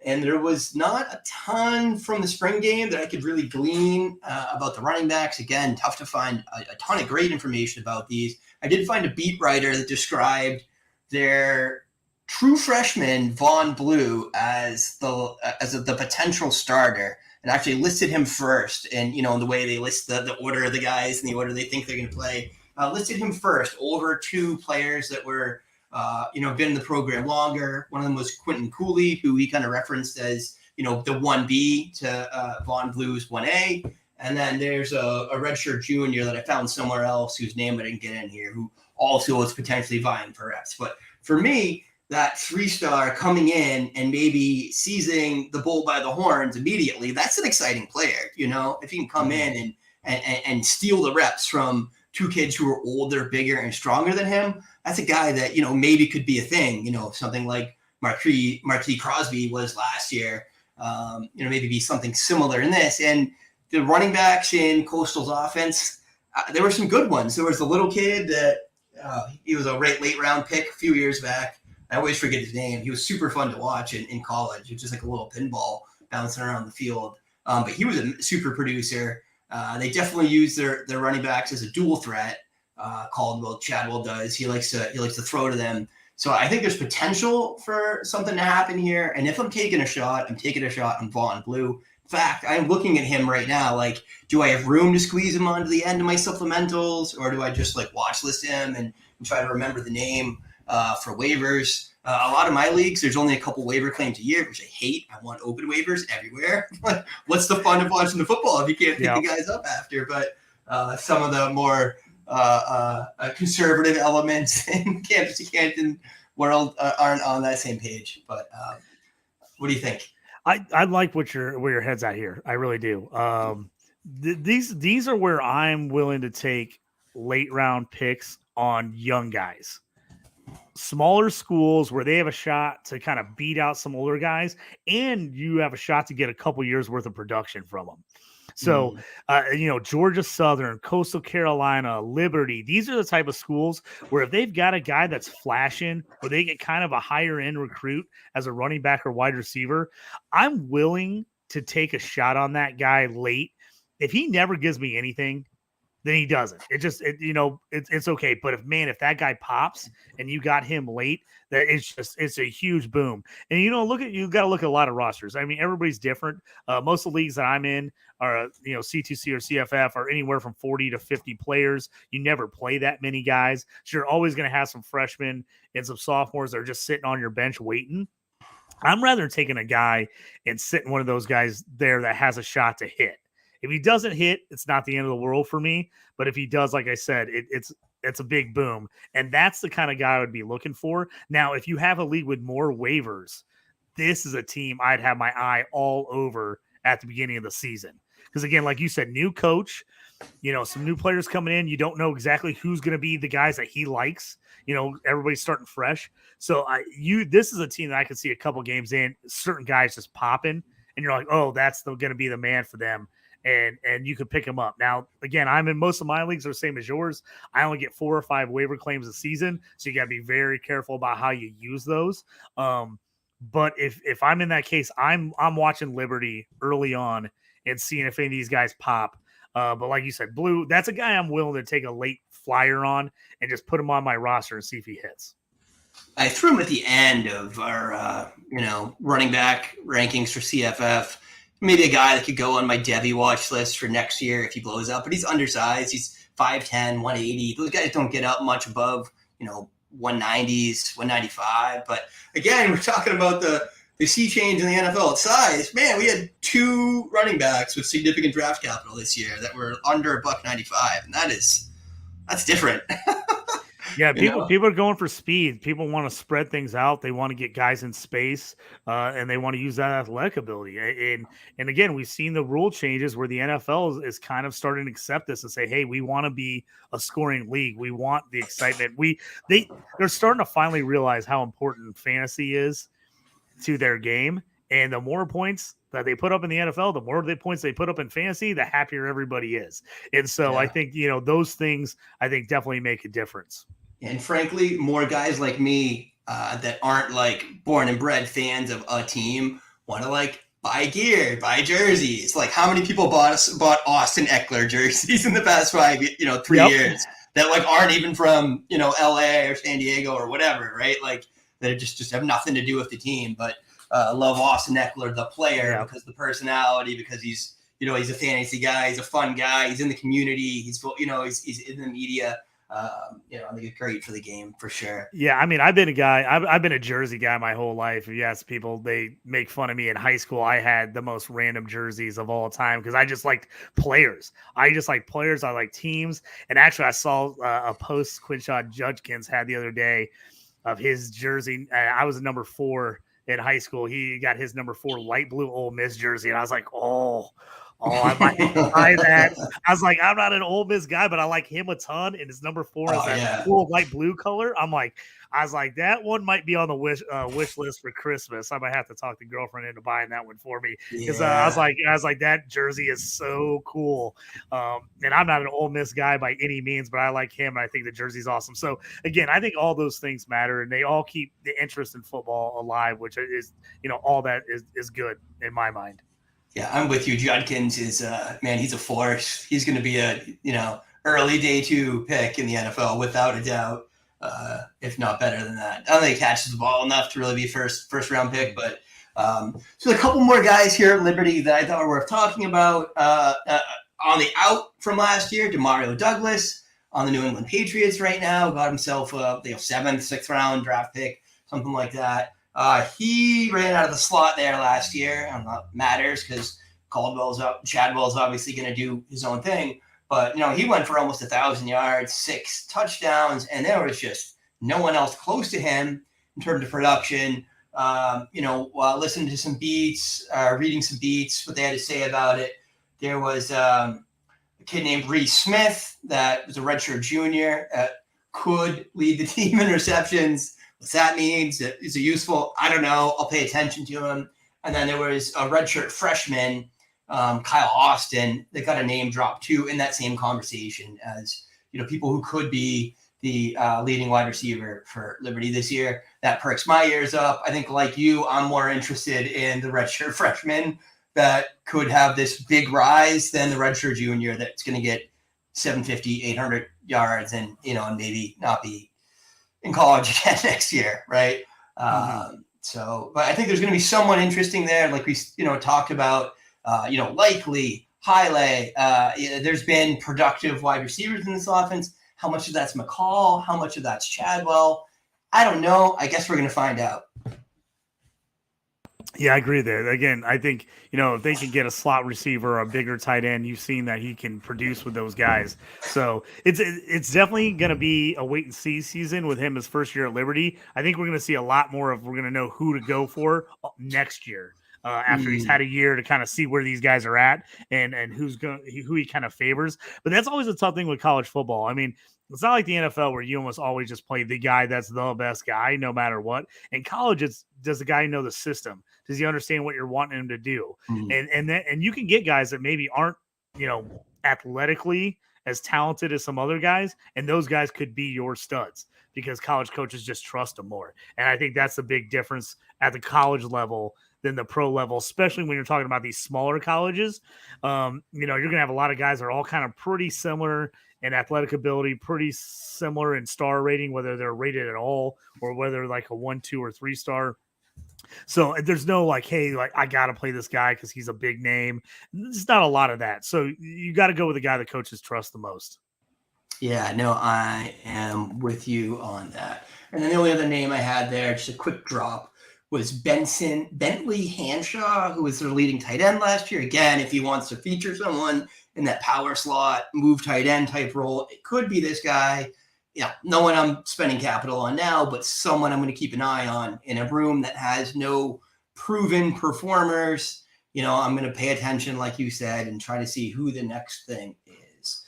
And there was not a ton from the spring game that I could really glean about the running backs. Again, tough to find a ton of great information about these. I did find a beat writer that described their true freshman, Vaughn Blue, as the potential starter, and actually listed him first. And, in the way they list the order of the guys and the order they think they're going to play, listed him first over 2 players that were, been in the program longer. One of them was Quentin Cooley, who he kind of referenced as, the 1B to Vaughn Blue's 1A. And then there's a redshirt junior that I found somewhere else whose name I didn't get in here, who also is potentially vying for reps. But for me, that 3-star coming in and maybe seizing the bull by the horns immediately, that's an exciting player. If he can come in and steal the reps from 2 kids who are older, bigger, and stronger than him, that's a guy that, maybe could be a thing, something like Marquis Crosby was last year. Maybe be something similar in this. And the running backs in Coastal's offense, there were some good ones. There was the little kid that he was a late round pick a few years back. I always forget his name. He was super fun to watch in college. It was just like a little pinball bouncing around the field. But he was a super producer. They definitely use their running backs as a dual threat. Chadwell does. He likes to throw to them. So I think there's potential for something to happen here. And if I'm taking a shot, on Vaughn Blue. In fact, I'm looking at him right now. Like, do I have room to squeeze him onto the end of my supplementals, or do I just like watch list him and try to remember the name for waivers? A lot of my leagues, there's only a couple waiver claims a year, which I hate. I want open waivers everywhere. What's the fun of watching the football if you can't pick the guys up after? But some of the more conservative elements in Campus Canton world aren't on that same page. But what do you think? I like where your head's at here. I really do. These are where I'm willing to take late round picks on young guys. Smaller schools where they have a shot to kind of beat out some older guys, and you have a shot to get a couple years worth of production from them. So, Georgia Southern, Coastal Carolina, Liberty, these are the type of schools where if they've got a guy that's flashing or they get kind of a higher end recruit as a running back or wide receiver, I'm willing to take a shot on that guy late. If he never gives me anything, then he doesn't. It's okay. But if that guy pops and you got him late, that it's a huge boom. And you got to look at a lot of rosters. I mean, everybody's different. Most of the leagues that I'm in are C2C or CFF are anywhere from 40 to 50 players. You never play that many guys. So you're always going to have some freshmen and some sophomores that are just sitting on your bench waiting. I'm rather taking a guy and sitting one of those guys there that has a shot to hit. If he doesn't hit, it's not the end of the world for me. But if he does, like I said, it's a big boom. And that's the kind of guy I would be looking for. Now, if you have a league with more waivers, this is a team I'd have my eye all over at the beginning of the season. Because, again, like you said, new coach, some new players coming in. You don't know exactly who's going to be the guys that he likes. Everybody's starting fresh. So this is a team that I could see a couple games in, certain guys just popping. And you're like, oh, that's going to be the man for them. And you could pick them up. Now, again, I'm in most of my leagues are the same as yours. I only get 4 or 5 waiver claims a season, so you got to be very careful about how you use those. But if I'm in that case, I'm watching Liberty early on and seeing if any of these guys pop. But like you said, Blue, that's a guy I'm willing to take a late flyer on and just put him on my roster and see if he hits. I threw him at the end of our running back rankings for CFF. Maybe a guy that could go on my Devy watch list for next year if he blows up, but he's undersized. He's 5'10", 180. Those guys don't get up much above, 190s, 195. But again, we're talking about the sea change in the NFL. It's size. Man, we had 2 running backs with significant draft capital this year that were under $195, and that's different. Yeah, people are going for speed. People want to spread things out. They want to get guys in space, and they want to use that athletic ability. And again, we've seen the rule changes where the NFL is kind of starting to accept this and say, hey, we want to be a scoring league. We want the excitement. They're starting to finally realize how important fantasy is to their game. And the more points that they put up in the NFL, the more points they put up in fantasy, the happier everybody is. And so I think, those things I think definitely make a difference. And frankly, more guys like me that aren't like born and bred fans of a team want to like buy gear, buy jerseys. Like how many people bought Austin Eckler jerseys in the past 3 years that like aren't even from, LA or San Diego or whatever, right? Like that just have nothing to do with the team. But I love Austin Eckler, the player, because of the personality, because he's a fantasy guy. He's a fun guy. He's in the community. He's in the media. I think it's great for the game for sure. Yeah, I mean, I've been a jersey guy my whole life. If you ask people, they make fun of me in high school. I had the most random jerseys of all time because I just liked players. I like teams. And actually, I saw a post Quinshon Judkins had the other day of his jersey. I was a number 4 in high school. He got his number 4 light blue Ole Miss jersey, and I was like, oh, Oh, I might buy that. I was like, I'm not an Ole Miss guy, but I like him a ton. And his number 4 is Oh that yeah. cool light blue color. I was like, that one might be on the wish list for Christmas. I might have to talk the girlfriend into buying that one for me because Yeah. I was like, that jersey is so cool. And I'm not an Ole Miss guy by any means, but I like him. And I think the jersey's awesome. So again, I think all those things matter, and they all keep the interest in football alive, which is, all that is good in my mind. Yeah, I'm with you. Judkins is man, he's a force. He's going to be a early day 2 pick in the NFL without a doubt, if not better than that. I don't think he catches the ball enough to really be first round pick, but so a couple more guys here at Liberty that I thought were worth talking about. On the out from last year, Demario Douglas on the New England Patriots right now got himself a 7th, 6th round draft pick, something like that. He ran out of the slot there last year. I don't know if it matters because Chadwell's obviously going to do his own thing. But, he went for almost 1,000 yards, 6 touchdowns, and there was just no one else close to him in terms of production. Listening to some beats, reading some beats, what they had to say about it. There was a kid named Reese Smith that was a redshirt junior, could lead the team in receptions. What that means, is it useful? I don't know. I'll pay attention to him. And then there was a redshirt freshman, Kyle Austin, that got a name drop too in that same conversation as people who could be the leading wide receiver for Liberty this year. That perks my ears up. I think, like you, I'm more interested in the redshirt freshman that could have this big rise than the redshirt junior that's going to get 750, 800 yards and maybe not be in college again next year, right? But I think there's going to be someone interesting there, like we talked about. Likely Haile. There's been productive wide receivers in this offense. How much of that's McCall? How much of that's Chadwell? I don't know. I guess we're going to find out. Yeah, I agree there. Again, I think, if they can get a slot receiver or a bigger tight end, you've seen that he can produce with those guys. So it's definitely going to be a wait and see season with him his first year at Liberty. I think we're going to see a lot more we're going to know who to go for next year. After he's had a year to kind of see where these guys are at and who he kind of favors. But that's always a tough thing with college football. I mean, it's not like the NFL where you almost always just play the guy that's the best guy no matter what. In college, does the guy know the system? Does he understand what you're wanting him to do? And you can get guys that maybe aren't, athletically as talented as some other guys, and those guys could be your studs because college coaches just trust them more. And I think that's the big difference at the college level than the pro level, especially when you're talking about these smaller colleges. You're going to have a lot of guys that are all kind of pretty similar in athletic ability, pretty similar in star rating, whether they're rated at all or whether like a 1, 2, or 3 star. So there's no hey, I got to play this guy because he's a big name. There's not a lot of that. So you got to go with the guy the coaches trust the most. Yeah, no, I am with you on that. And then the only other name I had there, just a quick drop, was Bentley Hanshaw, who was their leading tight end last year. Again, if he wants to feature someone in that power slot, move tight end type role, it could be this guy. No one I'm spending capital on now, but someone I'm going to keep an eye on in a room that has no proven performers. I'm going to pay attention, like you said, and try to see who the next thing is.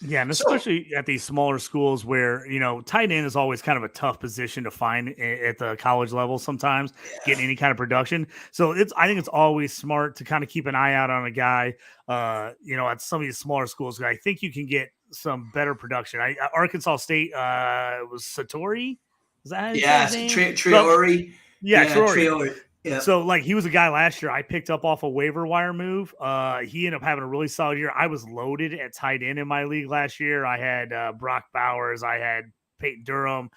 Yeah, and especially at these smaller schools where, tight end is always kind of a tough position to find at the college level sometimes, getting any kind of production. So I think it's always smart to kind of keep an eye out on a guy, at some of these smaller schools. I think you can get some better production. Arkansas State was Satori. Is that his name? Traore. Traore. Yeah. So, he was a guy last year I picked up off a waiver wire move. He ended up having a really solid year. I was loaded at tight end in my league last year. I had Brock Bowers. I had Peyton Durham.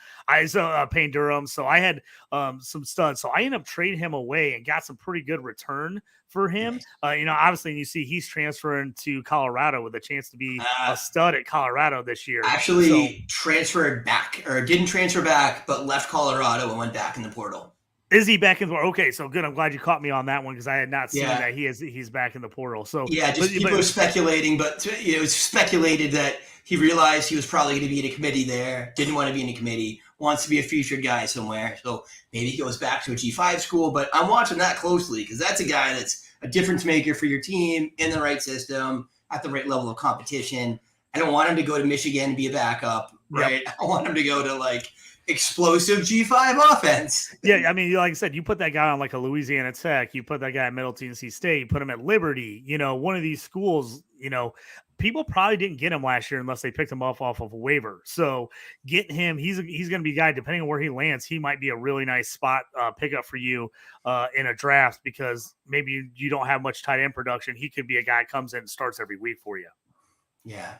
So I had some studs. So I ended up trading him away and got some pretty good return for him. Obviously, you see he's transferring to Colorado with a chance to be a stud at Colorado this year. Actually, transferred back, or didn't transfer back, but left Colorado and went back in the portal. Is he back in the portal? Okay, so good. I'm glad you caught me on that one because I had not seen that he's back in the portal. So people were speculating, but it was speculated that he realized he was probably going to be in a committee there, didn't want to be in a committee, wants to be a featured guy somewhere. So maybe he goes back to a G5 school, but I'm watching that closely because that's a guy that's a difference maker for your team in the right system at the right level of competition. I don't want him to go to Michigan and be a backup, right? I want him to go to like explosive G5 offense. Yeah, I mean, like I said, you put that guy on like a Louisiana Tech, you put that guy at Middle Tennessee State, you put him at Liberty, one of these schools, people probably didn't get him last year unless they picked him off of a waiver. So get him. He's going to be a guy, depending on where he lands, he might be a really nice spot pickup for you in a draft because maybe you don't have much tight end production. He could be a guy that comes in and starts every week for you. Yeah.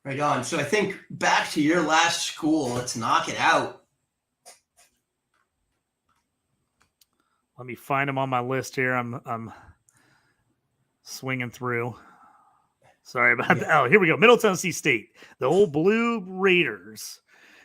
Right on. So I think back to your last school. Let's knock it out. Let me find him on my list here. I'm swinging through. Sorry about that. Oh, here we go. Middle Tennessee State, the old Blue Raiders.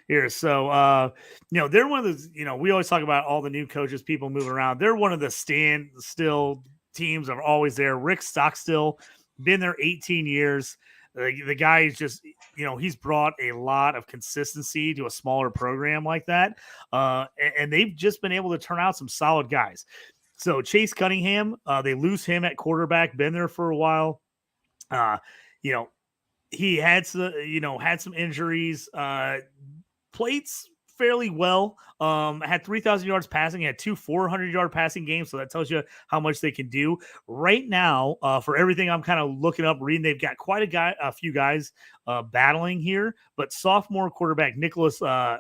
Here, so they're one of those. We always talk about all the new coaches, people moving around. They're one of the still teams that are always there. Rick Stockstill, been there 18 years. The guy is just, he's brought a lot of consistency to a smaller program like that. And they've just been able to turn out some solid guys. So Chase Cunningham, they lose him at quarterback, been there for a while. He had some injuries, played fairly well. Had 3,000 yards passing, had 2 400-yard passing games. So that tells you how much they can do right now. For everything I'm kind of looking up, reading, they've got quite a few guys battling here, but sophomore quarterback Nicholas Vattiato,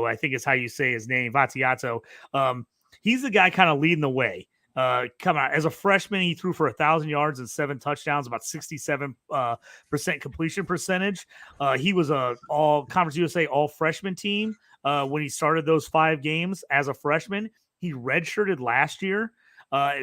I think is how you say his name, Vattiato. He's the guy kind of leading the way. Come out as a freshman, he threw for 1,000 yards and 7 touchdowns, about 67% completion percentage. He was a all Conference USA all freshman team when he started those 5 games as a freshman. He redshirted last year.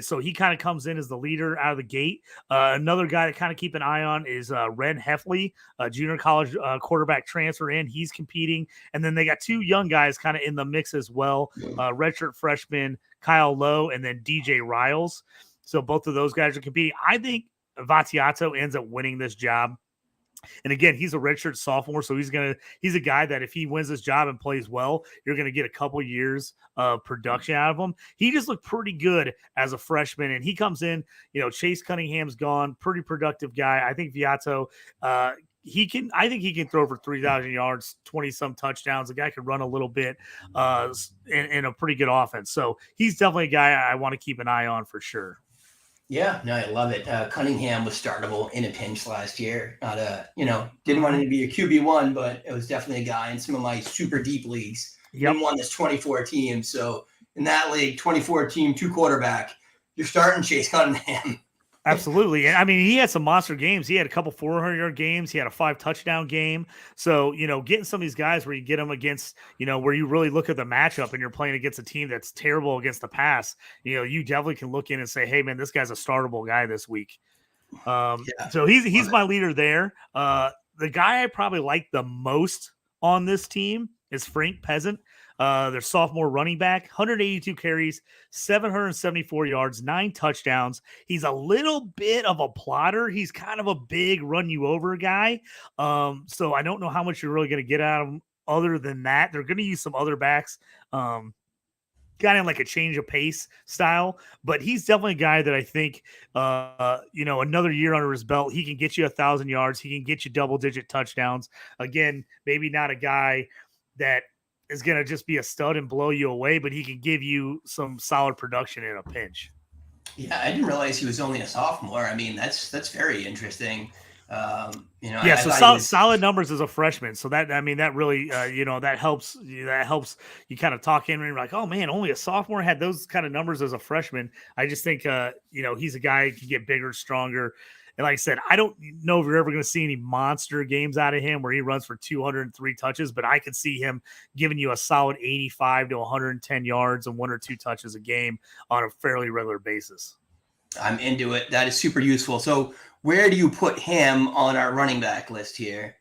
So he kind of comes in as the leader out of the gate. Another guy to kind of keep an eye on is Ren Heffley, a junior college quarterback transfer in. He's competing. And then they got 2 young guys kind of in the mix as well. Redshirt freshman Kyle Lowe and then DJ Riles. So both of those guys are competing. I think Vattiato ends up winning this job. And again, he's a redshirt sophomore, so he's a guy that if he wins this job and plays well, you're going to get a couple years of production out of him. He just looked pretty good as a freshman, and he comes in. Chase Cunningham's gone, pretty productive guy. I think Viato, I think he can throw for 3,000 yards, 20 some touchdowns. The guy can run a little bit, in a pretty good offense. So he's definitely a guy I want to keep an eye on for sure. Yeah, no, I love it. Cunningham was startable in a pinch last year. Didn't want him to be a QB1, but it was definitely a guy in some of my super deep leagues. Yep. He won this 24 team. So in that league, 24 team, 2 quarterback, you're starting Chase Cunningham. Absolutely. And I mean, he had some monster games. He had a couple 400-yard games. He had a 5 touchdown game. So, getting some of these guys where you get them against, where you really look at the matchup and you're playing against a team that's terrible against the pass, you definitely can look in and say, hey, man, this guy's a startable guy this week. So he's my leader there. The guy I probably like the most on this team is Frank Peasant. Their sophomore running back, 182 carries, 774 yards, 9 touchdowns. He's a little bit of a plotter. He's kind of a big run you over guy. So I don't know how much you're really going to get out of him other than that. They're going to use some other backs. Kind of like a change of pace style, but he's definitely a guy that I think, another year under his belt, he can get you 1,000 yards. He can get you double-digit touchdowns. Again, maybe not a guy that is going to just be a stud and blow you away, but he can give you some solid production in a pinch. Yeah, I didn't realize he was only a sophomore. I mean, that's very interesting. Solid numbers as a freshman. So that really, that helps. That helps you kind of talk in and you're like, oh man, only a sophomore had those kind of numbers as a freshman. I just think, he's a guy who can get bigger, stronger. And like I said, I don't know if you're ever going to see any monster games out of him where he runs for 203 touches, but I could see him giving you a solid 85 to 110 yards and 1 or 2 touches a game on a fairly regular basis. I'm into it. That is super useful. So where do you put him on our running back list here?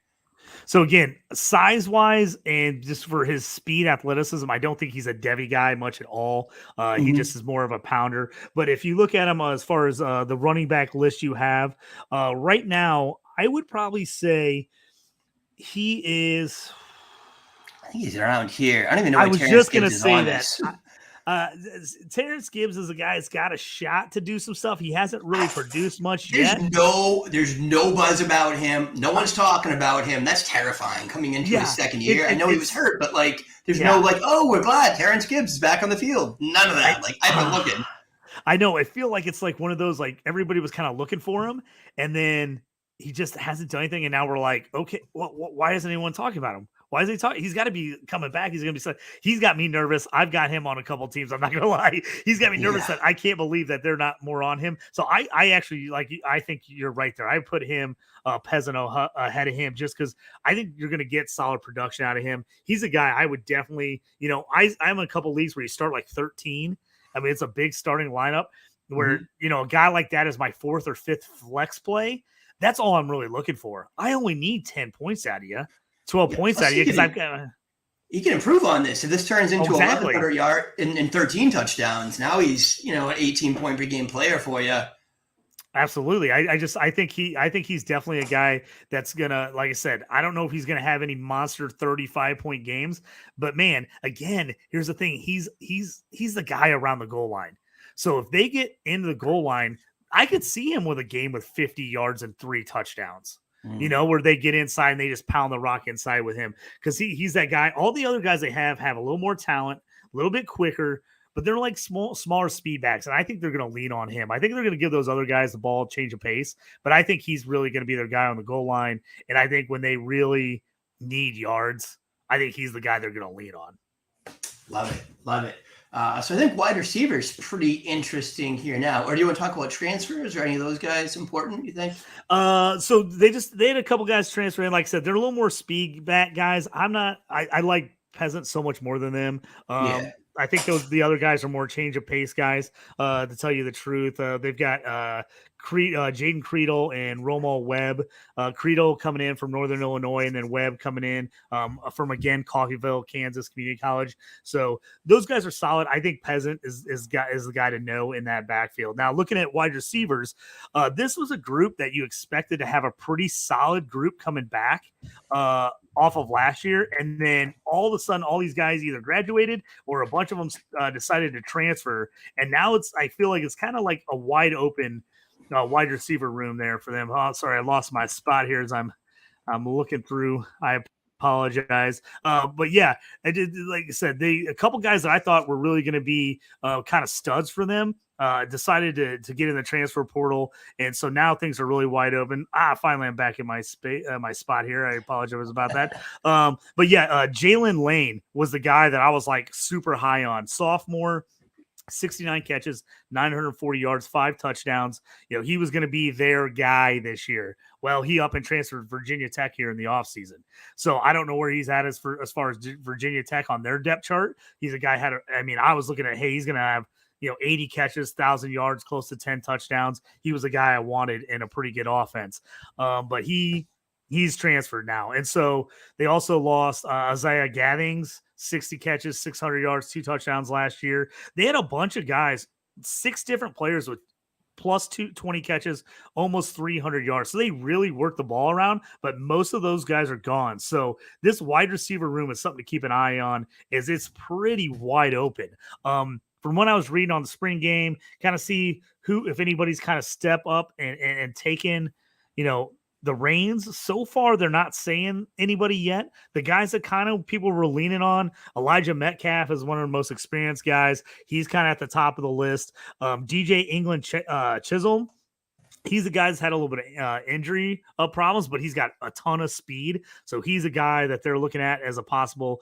So again, size-wise and just for his speed, athleticism, I don't think he's a Devy guy much at all. He just is more of a pounder. But if you look at him as far as the running back list you have, right now, I would probably say he is. I think he's around here. I don't even know. I was just going to say that. Terrence Gibbs is a guy that's got a shot to do some stuff. He hasn't really produced much there's yet. There's no buzz about him. No one's talking about him. That's terrifying coming into his second year. I know he was hurt, but like, there's no like, oh, we're glad Terrence Gibbs is back on the field. None of that. Like, I've been looking. I know. I feel like it's like one of those, like everybody was kind of looking for him, and then he just hasn't done anything. And now we're like, okay, why isn't anyone talking about him? Why is he talking? He's got to be coming back. He's going to be. He's got me nervous. I've got him on a couple teams. I'm not going to lie. He's got me nervous that I can't believe that they're not more on him. So I actually like. I think you're right there. I put him Peasant ahead of him just because I think you're going to get solid production out of him. He's a guy I would definitely. I'm in a couple leagues where you start like 13. I mean, it's a big starting lineup where, a guy like that is my 4th or 5th flex play. That's all I'm really looking for. I only need 10 points out of you, 12 points out of you because I've got. He can improve on this. If this turns into 1,100 yard and 13 touchdowns, now he's, an 18-point per game player for you. Absolutely. I think he's definitely a guy that's gonna, like I said, I don't know if he's gonna have any monster 35-point games, but man, again, here's the thing. He's the guy around the goal line. So if they get into the goal line, I could see him with a game with 50 yards and 3 touchdowns. Where they get inside and they just pound the rock inside with him. Because he's that guy. All the other guys they have a little more talent, a little bit quicker, but they're like smaller speed backs, and I think they're going to lean on him. I think they're going to give those other guys the ball, change of pace, but I think he's really going to be their guy on the goal line, and I think when they really need yards, I think he's the guy they're going to lean on. Love it. So I think wide receiver is pretty interesting here now. Or do you want to talk about transfers? Or any of those guys important, you think? So they had a couple guys transfer in. Like I said, they're a little more speed back guys. I like Peasant so much more than them. I think the other guys are more change of pace guys. To tell you the truth, they've got Jaden Creedle and Romo Webb. Creedle coming in from Northern Illinois, and then Webb coming in from again Coffeyville, Kansas Community College. So those guys are solid. I think Peasant is the guy to know in that backfield. Now looking at wide receivers, this was a group that you expected to have a pretty solid group coming back off of last year, and then all of a sudden all these guys either graduated or a bunch of them decided to transfer, and now I feel like it's kind of like a wide open wide receiver room there for them. Oh, sorry, I lost my spot here as I'm looking through. I apologize. But yeah, I did, like I said, a couple guys that I thought were really going to be kind of studs for them decided to get in the transfer portal, and so now things are really wide open. Finally I'm back in my spot here. I apologize about that. But yeah, Jalen Lane was the guy that I was like super high on. Sophomore, 69 catches, 940 yards, 5 touchdowns. He was going to be their guy this year. Well, he up and transferred to Virginia Tech here in the offseason. So I don't know where he's at as far as Virginia Tech on their depth chart. He's a guy I was looking at, hey, he's going to have 80 catches, 1,000 yards, close to 10 touchdowns. He was a guy I wanted in a pretty good offense. But he's transferred now. And so they also lost Isaiah Gathings, 60 catches, 600 yards, 2 touchdowns last year. They had a bunch of guys, 6 different players with plus 20 catches, almost 300 yards. So they really worked the ball around, but most of those guys are gone. So this wide receiver room is something to keep an eye on, as it's pretty wide open. From what I was reading on the spring game, kind of see if anybody's kind of step up and taken, the reins. So far, they're not saying anybody yet. The guys that kind of people were leaning on, Elijah Metcalf is one of the most experienced guys. He's kind of at the top of the list. DJ England Chisholm, he's the guy that's had a little bit of injury problems, but he's got a ton of speed. So he's a guy that they're looking at as a possible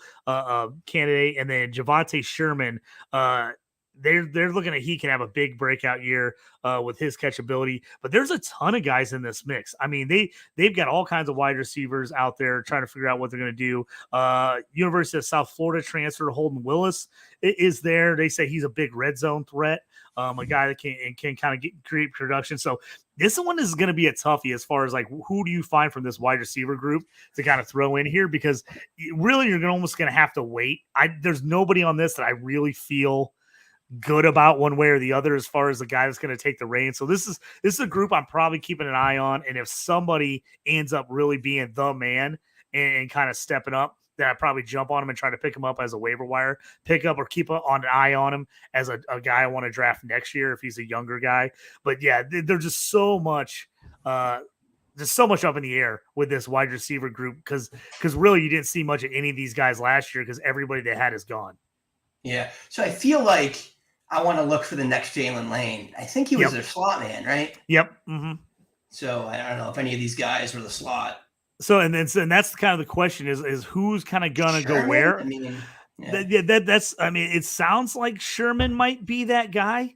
candidate. And then Javonte Sherman, they're looking at he can have a big breakout year with his catchability. But there's a ton of guys in this mix. I mean, they've got all kinds of wide receivers out there trying to figure out what they're going to do. University of South Florida transfer Holden Willis is there. They say he's a big red zone threat, a guy that can kind of create production. So this one is going to be a toughie as far as like who do you find from this wide receiver group to kind of throw in here, because really you're almost going to have to wait. There's nobody on this that I really feel good about one way or the other as far as the guy that's going to take the reins. So this is a group I'm probably keeping an eye on. And if somebody ends up really being the man and kind of stepping up, that I probably jump on him and try to pick him up as a waiver wire pickup or keep an eye on him as a guy I want to draft next year if he's a younger guy. But yeah, there's just so much. There's so much up in the air with this wide receiver group because really you didn't see much of any of these guys last year because everybody they had is gone. Yeah. So I feel like I want to look for the next Jalen Lane. I think he was their slot man, right? Yep. Mm-hmm. So I don't know if any of these guys were the slot. So and that's kind of the question is who's kind of gonna go where? I mean, that's I mean, it sounds like Sherman might be that guy.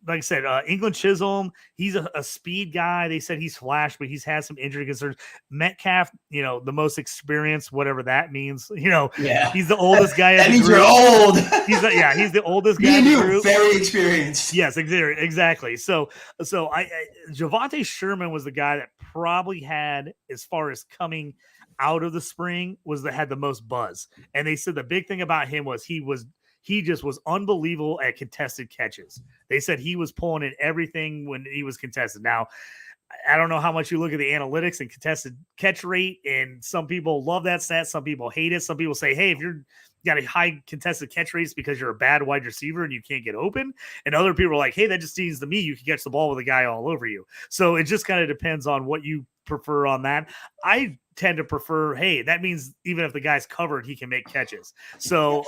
Like I said, England Chisholm, he's a speed guy. They said he's flashed, but he's had some injury concerns. Metcalf, the most experienced, whatever that means. He's the oldest guy. That means you're old. He's the oldest guy in the group. Very experienced. Yes, exactly. So Javonte Sherman was the guy that probably had, as far as coming out of the spring, had the most buzz. And they said the big thing about him was he just was unbelievable at contested catches. They said he was pulling in everything when he was contested. Now, I don't know how much you look at the analytics and contested catch rate, and some people love that stat. Some people hate it. Some people say, hey, if you're got a high contested catch rates because you're a bad wide receiver and you can't get open. And other people are like, hey, that just seems to me you can catch the ball with a guy all over you. So it just kind of depends on what you prefer on that. I tend to prefer, hey, that means even if the guy's covered, he can make catches. So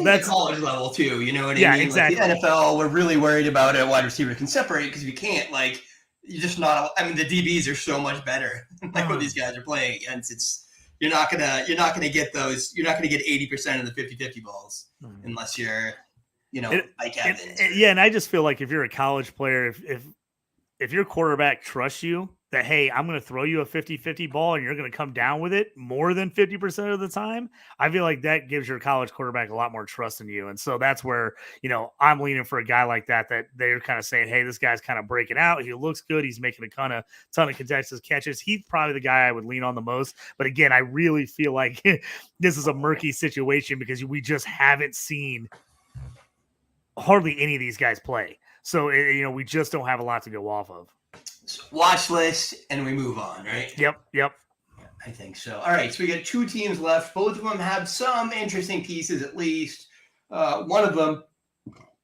that's college level too. You know what I mean? Yeah, exactly. Like the NFL, we're really worried about a wide receiver can separate because if you can't, like, you're just not. I mean, the DBs are so much better. Like what these guys are playing against, you're not gonna get those. You're not gonna get 80% of the 50-50 balls unless you're, Mike Evans. And I just feel like if you're a college player, if your quarterback trusts you, that, hey, I'm going to throw you a 50-50 ball and you're going to come down with it more than 50% of the time, I feel like that gives your college quarterback a lot more trust in you. And so that's where, I'm leaning for a guy like that they're kind of saying, hey, this guy's kind of breaking out. He looks good. He's making a ton of contested catches. He's probably the guy I would lean on the most. But again, I really feel like this is a murky situation because we just haven't seen hardly any of these guys play. So, we just don't have a lot to go off of. So watch list, and we move on, right? Yep. I think so. All right, so we got 2 teams left. Both of them have some interesting pieces, at least. One of them,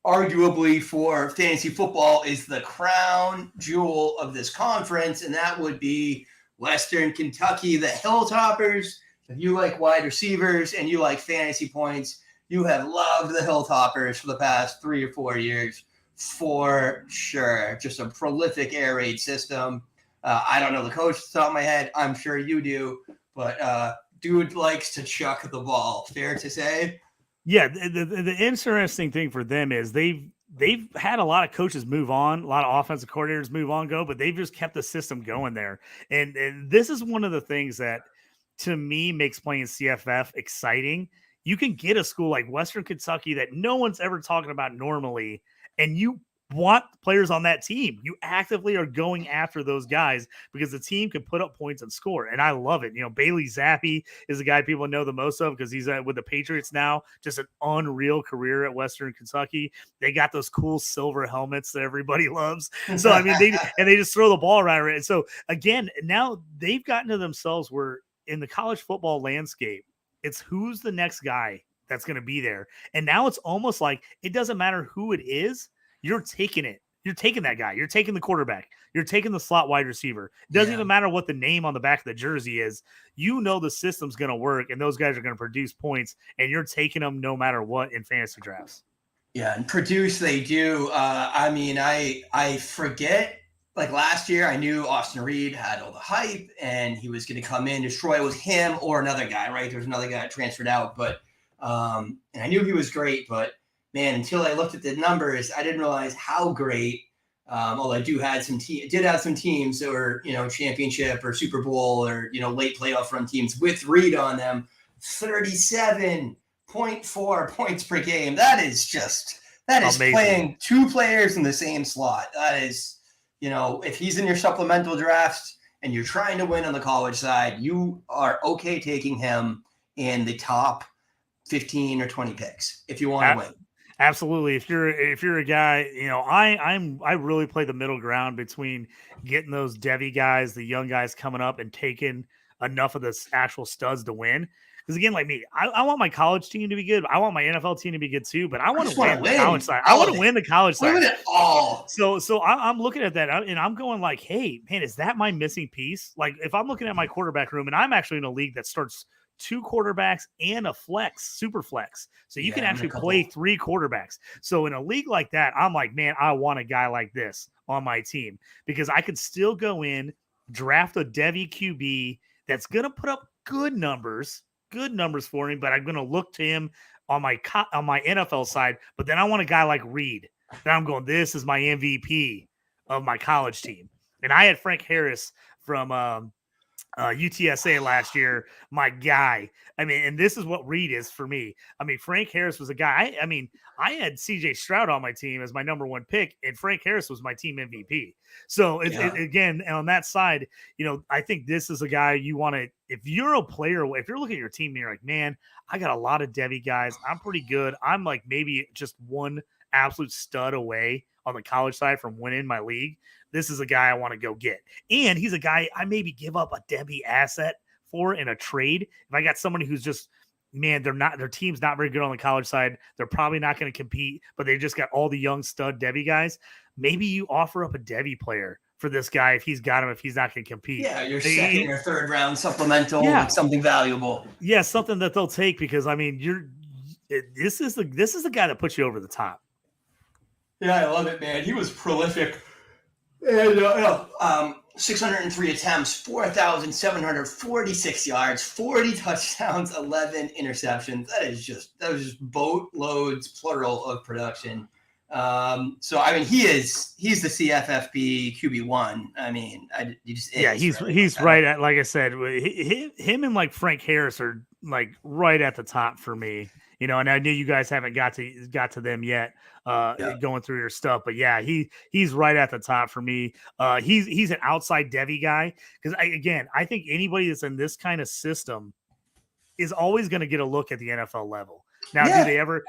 arguably for fantasy football, is the crown jewel of this conference, and that would be Western Kentucky, the Hilltoppers. If you like wide receivers and you like fantasy points, you have loved the Hilltoppers for the past 3 or 4 years. For sure. Just a prolific air raid system. I don't know the coach off the top of my head. I'm sure you do. But dude likes to chuck the ball. Fair to say? Yeah. The interesting thing for them is they've had a lot of coaches move on, a lot of offensive coordinators move on, but they've just kept the system going there. And this is one of the things that, to me, makes playing CFF exciting. You can get a school like Western Kentucky that no one's ever talking about normally, and you want players on that team. You actively are going after those guys because the team can put up points and score. And I love it. Bailey Zappi is the guy people know the most of because he's with the Patriots now. Just an unreal career at Western Kentucky. They got those cool silver helmets that everybody loves. So, I mean, they just throw the ball around. And so, again, now they've gotten to themselves where in the college football landscape, it's who's the next guy that's going to be there. And now it's almost like it doesn't matter who it is. You're taking it. You're taking that guy. You're taking the quarterback. You're taking the slot wide receiver. It doesn't even matter what the name on the back of the jersey is. The system's going to work and those guys are going to produce points and you're taking them no matter what in fantasy drafts. Yeah. And produce they do. I forget, like last year, I knew Austin Reed had all the hype and he was going to come in, destroy. It was him or another guy, right? There was another guy that transferred out, but and I knew he was great, but man, until I looked at the numbers, I didn't realize how great. Although I did have some teams that were, championship or Super Bowl or, late playoff run teams with Reed on them. 37.4 points per game. That is amazing. Playing 2 players in the same slot. That is, if he's in your supplemental drafts and you're trying to win on the college side, you are okay taking him in the top 15 or 20 picks if you want to win. Absolutely. If you're a guy, I really play the middle ground between getting those Devy guys, the young guys coming up and taking enough of the actual studs to win. Because again, like me, I want my college team to be good. I want my NFL team to be good too, but I want to win the college side. I want to win the college side. Win it all. So I'm looking at that and I'm going like, hey, man, is that my missing piece? Like if I'm looking at my quarterback room and I'm actually in a league that starts 2 quarterbacks and a flex, super flex. So you can actually play 3 quarterbacks. So in a league like that, I'm like, man, I want a guy like this on my team because I could still go in, draft a Devy QB that's going to put up good numbers for him, but I'm going to look to him on my NFL side. But then I want a guy like Reed that I'm going, this is my MVP of my college team. And I had Frank Harris from UTSA last year, my guy. I mean, and this is what Reed is for me. I mean, Frank Harris was a guy. I mean, I had CJ Stroud on my team as my number 1 pick, and Frank Harris was my team MVP. So again, on that side, I think this is a guy you want to, if you're a player, if you're looking at your team and you're like, man, I got a lot of Devy guys. I'm pretty good. I'm like maybe just one absolute stud away on the college side from winning my league. This is a guy I want to go get. And he's a guy I maybe give up a Devy asset for in a trade. If I got somebody who's just, man, their team's not very good on the college side. They're probably not going to compete, but they just got all the young stud Devy guys. Maybe you offer up a Devy player for this guy if he's got him, if he's not going to compete. Yeah, your second or third round supplemental, something valuable. Yeah, something that they'll take because, I mean, this is the guy that puts you over the top. Yeah, I love it, man. He was prolific. And 603 attempts, 4,746 yards, 40 touchdowns, 11 interceptions. That was just boatloads, plural, of production. So I mean, he's the CFFB QB1. I mean, he's right at, like I said, him and like Frank Harris are like right at the top for me. And I knew you guys haven't got to them yet, going through your stuff, but yeah, he's right at the top for me. He's an outside Devy guy because I think anybody that's in this kind of system is always going to get a look at the NFL level. Now, do they ever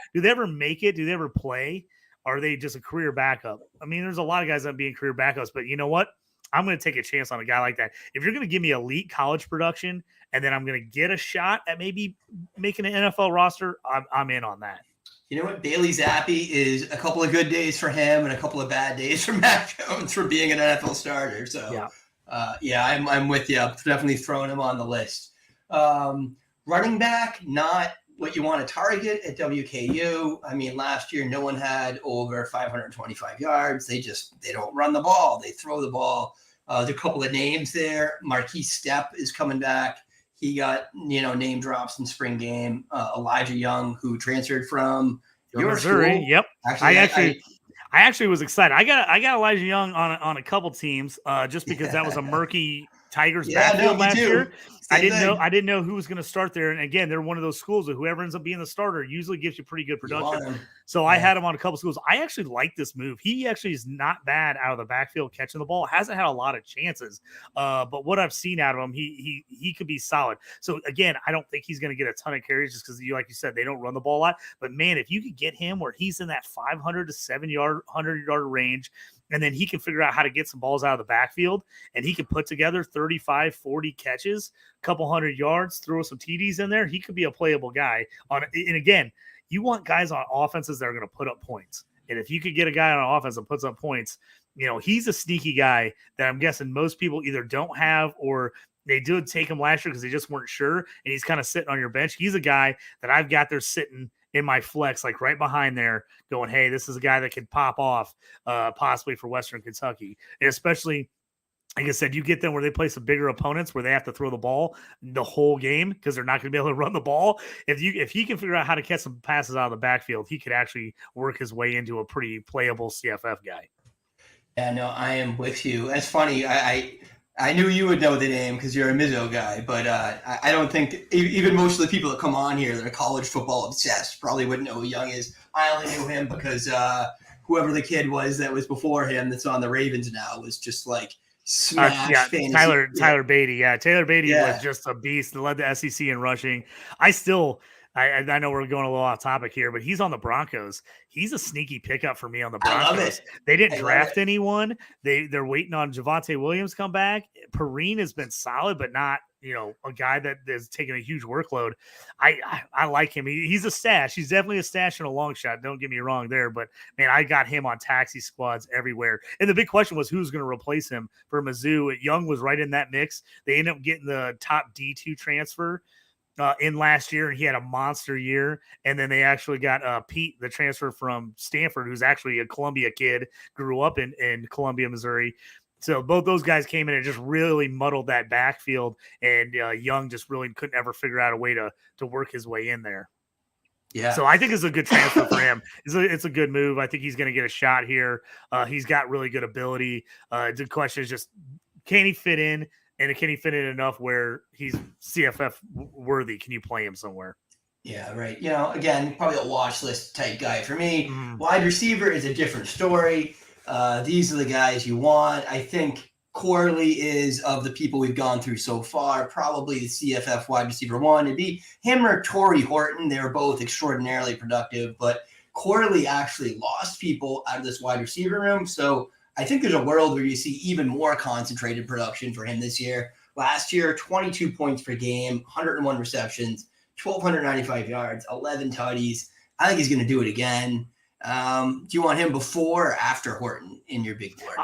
make it? Do they ever play? Are they just a career backup? I mean, there's a lot of guys that being career backups, but you know what? I'm going to take a chance on a guy like that. If you're going to give me elite college production and then I'm going to get a shot at maybe making an NFL roster, I'm in on that. You know what? Bailey Zappi is a couple of good days for him and a couple of bad days for Mac Jones for being an NFL starter. So, I'm with you. I'm definitely throwing him on the list. Running back, not what you want to target at WKU. I mean, last year, no one had over 525 yards. They don't run the ball. They throw the ball. There's a couple of names there. Marquise Stepp is coming back. He got, name drops in spring game. Elijah Young, who transferred from your Missouri. School. Yep. Actually, I actually was excited. I got Elijah Young on a couple teams just because that was a murky Tigers backfield last year. I didn't know who was going to start there. And again, they're one of those schools that whoever ends up being the starter usually gives you pretty good production. So I had him on a couple schools. I actually like this move. He actually is not bad out of the backfield catching the ball. Hasn't had a lot of chances. But what I've seen out of him, he could be solid. So again, I don't think he's going to get a ton of carries just because, like you said, they don't run the ball a lot. But man, if you could get him where he's in that 500 to 100-yard range, and then he can figure out how to get some balls out of the backfield, and he can put together 35, 40 catches, a couple 100 yards, throw some TDs in there. He could be a playable guy. And again, you want guys on offenses that are going to put up points. And if you could get a guy on offense that puts up points, he's a sneaky guy that I'm guessing most people either don't have or they did take him last year because they just weren't sure. And he's kind of sitting on your bench. He's a guy that I've got there sitting in my flex, like right behind there going, hey, this is a guy that could pop off possibly for Western Kentucky. And especially, like I said, you get them where they play some bigger opponents where they have to throw the ball the whole game because they're not going to be able to run the ball. If he can figure out how to catch some passes out of the backfield, he could actually work his way into a pretty playable CFF guy. Yeah, no, I am with you. It's funny. I knew you would know the name because you're a Mizzo guy, but I don't think even most of the people that come on here that are college football obsessed probably wouldn't know who Young is. I only knew him because whoever the kid was that was before him that's on the Ravens now was just like smash fantasy. Tyler Beatty. Yeah, Taylor Beatty was just a beast and led the SEC in rushing. I know we're going a little off topic here, but he's on the Broncos. He's a sneaky pickup for me on the Broncos. I love it. They didn't draft anyone. They're waiting on Javonte Williams come back. Perrine has been solid, but not a guy that is taking a huge workload. I like him. He's a stash. He's definitely a stash and a long shot. Don't get me wrong there, but man, I got him on taxi squads everywhere. And the big question was who's going to replace him for Mizzou. Young was right in that mix. They ended up getting the top D2 transfer in last year, and he had a monster year. And then they actually got Pete, the transfer from Stanford, who's actually a Columbia kid, grew up in Columbia, Missouri. So both those guys came in and just really muddled that backfield, and Young just really couldn't ever figure out a way to work his way in there. Yeah. So I think it's a good transfer for him. It's a good move. I think he's going to get a shot here. He's got really good ability. The question is just, can he fit in? And can he fit in enough where he's CFF worthy? Can you play him somewhere? Yeah, right. Again, probably a watch list type guy for me. Wide receiver is a different story. These are the guys you want. I think Corley is, of the people we've gone through so far, probably the CFF wide receiver one. It'd be him or Torrey Horton. They were both extraordinarily productive, but Corley actually lost people out of this wide receiver room. So I think there's a world where you see even more concentrated production for him this year. Last year, 22 points per game, 101 receptions, 1,295 yards, 11 tutties. I think he's going to do it again. Do you want him before or after Horton in your big board?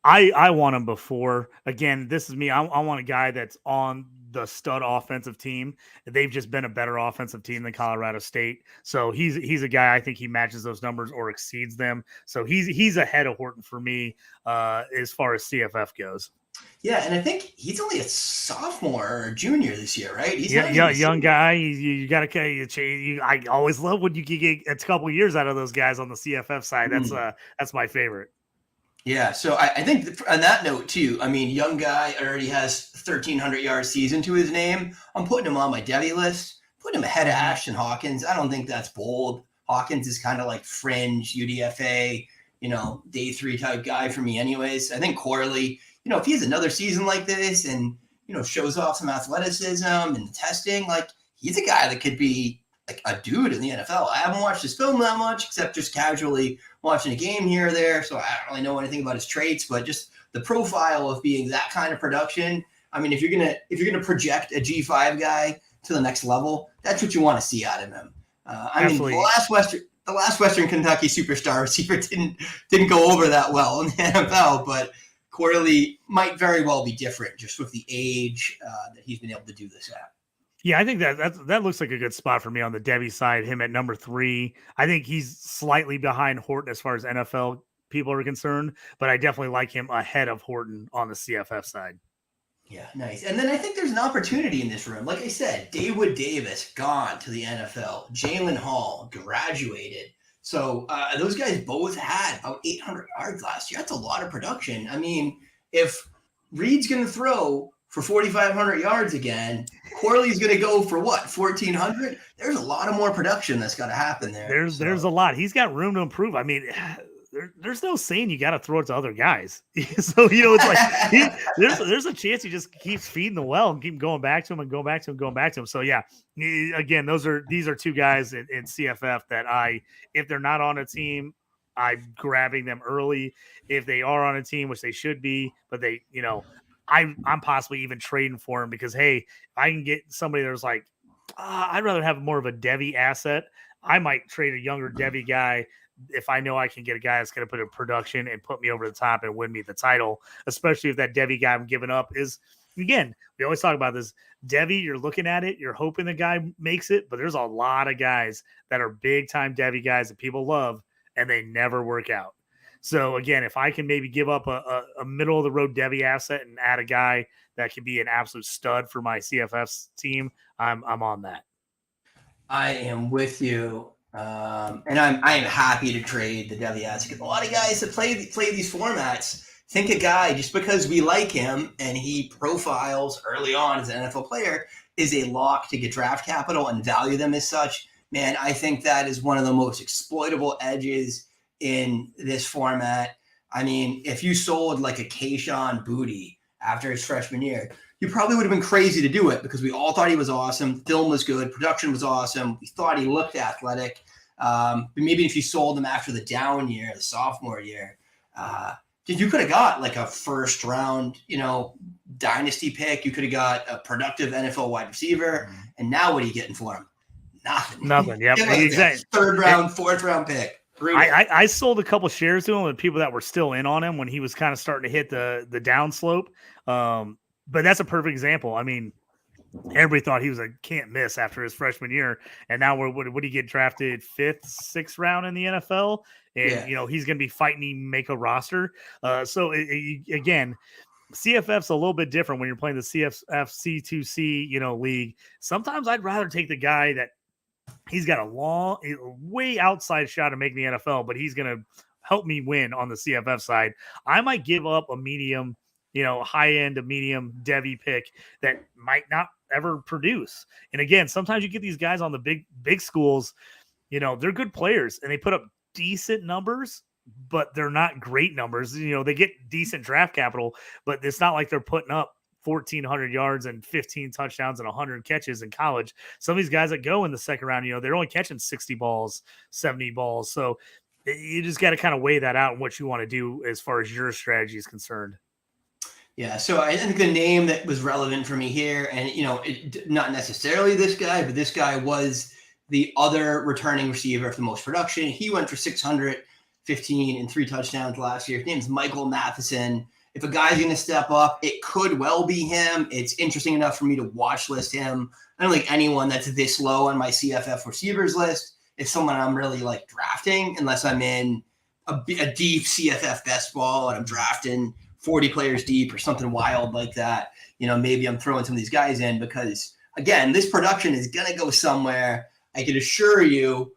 I want him before. Again, this is me. I want a guy that's on the stud offensive team. They've just been a better offensive team than Colorado State. So he's a guy, I think he matches those numbers or exceeds them. So he's ahead of Horton for me as far as CFF goes. Yeah, and I think he's only a sophomore or junior this year, right? He's young guy. You got to. I always love when you get a couple of years out of those guys on the CFF side. That's my favorite. Yeah, so I think on that note too, I mean, young guy already has 1,300 yard season to his name. I'm putting him on my Devy list, putting him ahead of Ashton Hawkins. I don't think that's bold. Hawkins is kind of like fringe UDFA, day 3 type guy for me anyways. I think Corley, if he has another season like this and, shows off some athleticism and testing, like he's a guy that could be like a dude in the NFL. I haven't watched his film that much, except just casually watching a game here or there. So I don't really know anything about his traits, but just the profile of being that kind of production. I mean, if you're gonna project a G5 guy to the next level, that's what you want to see out of him. Absolutely. The last Western Kentucky superstar receiver didn't go over that well in the NFL, but Corley might very well be different just with the age that he's been able to do this at. Yeah, I think that looks like a good spot for me on the Devy side. Him at number 3. I think he's slightly behind Horton as far as NFL people are concerned, but I definitely like him ahead of Horton on the CFF side. Yeah, nice. And then I think there's an opportunity in this room. Like I said, Dawood Davis gone to the NFL. Jalen Hall graduated. So those guys both had about 800 yards last year. That's a lot of production. I mean, if Reed's going to throw for 4,500 yards again, Corley's going to go for what, 1,400? There's a lot of more production that's got to happen there. There's a lot. He's got room to improve. I mean, there's no saying you got to throw it to other guys. So, it's like there's a chance he just keeps feeding the well and keep going back to him and going back to him, going back to him. So, yeah, again, these are 2 guys in CFF that if they're not on a team, I'm grabbing them early. If they are on a team, which they should be, but they, I'm possibly even trading for him because, hey, I can get somebody that's like, I'd rather have more of a Devy asset. I might trade a younger Devy guy if I know I can get a guy that's going to put in production and put me over the top and win me the title, especially if that Devy guy I'm giving up is, again, we always talk about this. Devy, you're looking at it, you're hoping the guy makes it, but there's a lot of guys that are big-time Devy guys that people love, and they never work out. So, again, if I can maybe give up a middle-of-the-road Devy asset and add a guy that can be an absolute stud for my CFF team, I'm on that. I am with you. And I am happy to trade the Devy asset because a lot of guys that play these formats think a guy, just because we like him and he profiles early on as an NFL player, is a lock to get draft capital and value them as such. Man, I think that is one of the most exploitable edges in this format. I mean, if you sold like a Kayshon Boutte after his freshman year, you probably would have been crazy to do it because we all thought he was awesome. Film was good. Production was awesome. We thought he looked athletic. But maybe if you sold him after the down year, the sophomore year, you could have got like a first round, dynasty pick. You could have got a productive NFL wide receiver. And now what are you getting for him? Nothing. Yep. Exactly. Third round, fourth round pick. I sold a couple shares to him with people that were still in on him when he was kind of starting to hit the down slope. But that's a perfect example. I mean, everybody thought he was a can't miss after his freshman year, and now would he get drafted 5th, 6th round in the NFL? And he's going to be fighting to make a roster. So again, CFF's a little bit different when you're playing the CFF C2C league. Sometimes I'd rather take the guy that he's got a way outside shot of making the NFL, but he's going to help me win on the CFF side. I might give up a medium, high end, a medium Devy pick that might not ever produce. And again, sometimes you get these guys on the big schools, they're good players and they put up decent numbers, but they're not great numbers. They get decent draft capital, but it's not like they're putting up 1,400 yards and 15 touchdowns and 100 catches in college. Some of these guys that go in the second round, they're only catching 60 balls, 70 balls. So you just got to kind of weigh that out and what you want to do as far as your strategy is concerned. Yeah, so I think the name that was relevant for me here, and not necessarily this guy, but this guy was the other returning receiver of the most production. He went for 615 and 3 touchdowns last year. His name's Michael Matheson. If a guy's going to step up, it could well be him. It's interesting enough for me to watch list him. I don't think anyone that's this low on my CFF receivers list is someone I'm really drafting, unless I'm in a deep CFF best ball and I'm drafting 40 players deep or something wild like that. Maybe I'm throwing some of these guys in because, again, this production is going to go somewhere. I can assure you,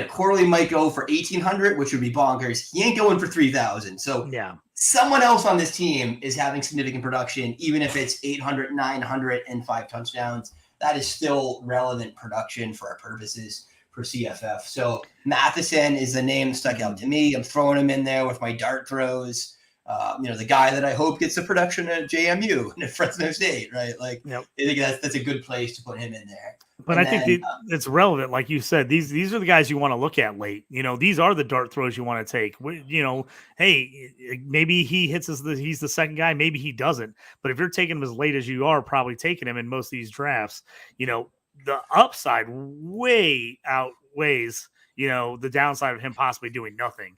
Corley might go for 1,800, which would be bonkers. He ain't going for 3,000. So someone else on this team is having significant production, even if it's 800, 900, and 5 touchdowns. That is still relevant production for our purposes for CFF. So Matheson is the name that stuck out to me. I'm throwing him in there with my dart throws. The guy that I hope gets the production at JMU and at Fresno State, right? I think that's a good place to put him in there. But I think it's relevant, like you said. These are the guys you want to look at late. These are the dart throws you want to take. Hey, maybe he hits us. He's the second guy. Maybe he doesn't. But if you're taking him as late as you are, probably taking him in most of these drafts. The upside way outweighs the downside of him possibly doing nothing.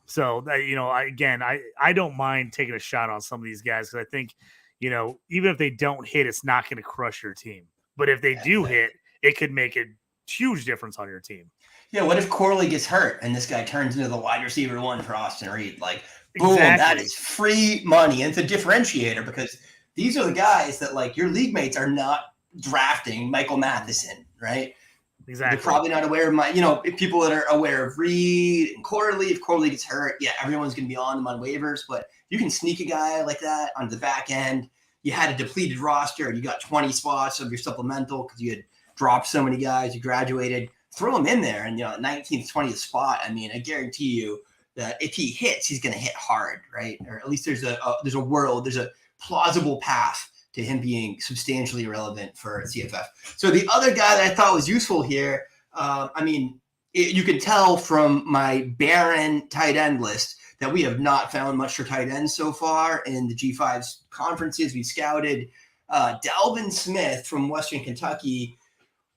So, I don't mind taking a shot on some of these guys because I think, even if they don't hit, it's not going to crush your team. But if they do hit, it could make a huge difference on your team. Yeah, what if Corley gets hurt and this guy turns into the wide receiver 1 for Austin Reed? Boom, exactly. That is free money. And it's a differentiator because these are the guys that, your league mates are not drafting Michael Matheson, right? Exactly. They're probably not aware of if people that are aware of Reed and Corley. If Corley gets hurt, everyone's going to be on them on waivers. But you can sneak a guy like that on the back end. You had a depleted roster. You got 20 spots of your supplemental because you had dropped so many guys. You graduated. Throw him in there, and 19th, 20th spot. I mean, I guarantee you that if he hits, he's going to hit hard, right? Or at least there's a plausible path to him being substantially relevant for CFF. So the other guy that I thought was useful here, you can tell from my barren tight end list that we have not found much for tight ends so far in the G5's conferences. We scouted Dalvin Smith from Western Kentucky,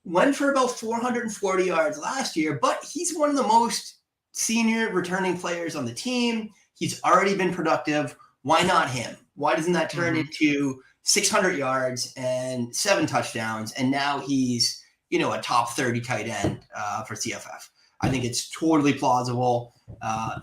went for about 440 yards last year, but he's one of the most senior returning players on the team. He's already been productive. Why not him? Why doesn't that turn into 600 yards and 7 touchdowns? And now he's, a top 30 tight end for CFF. I think it's totally plausible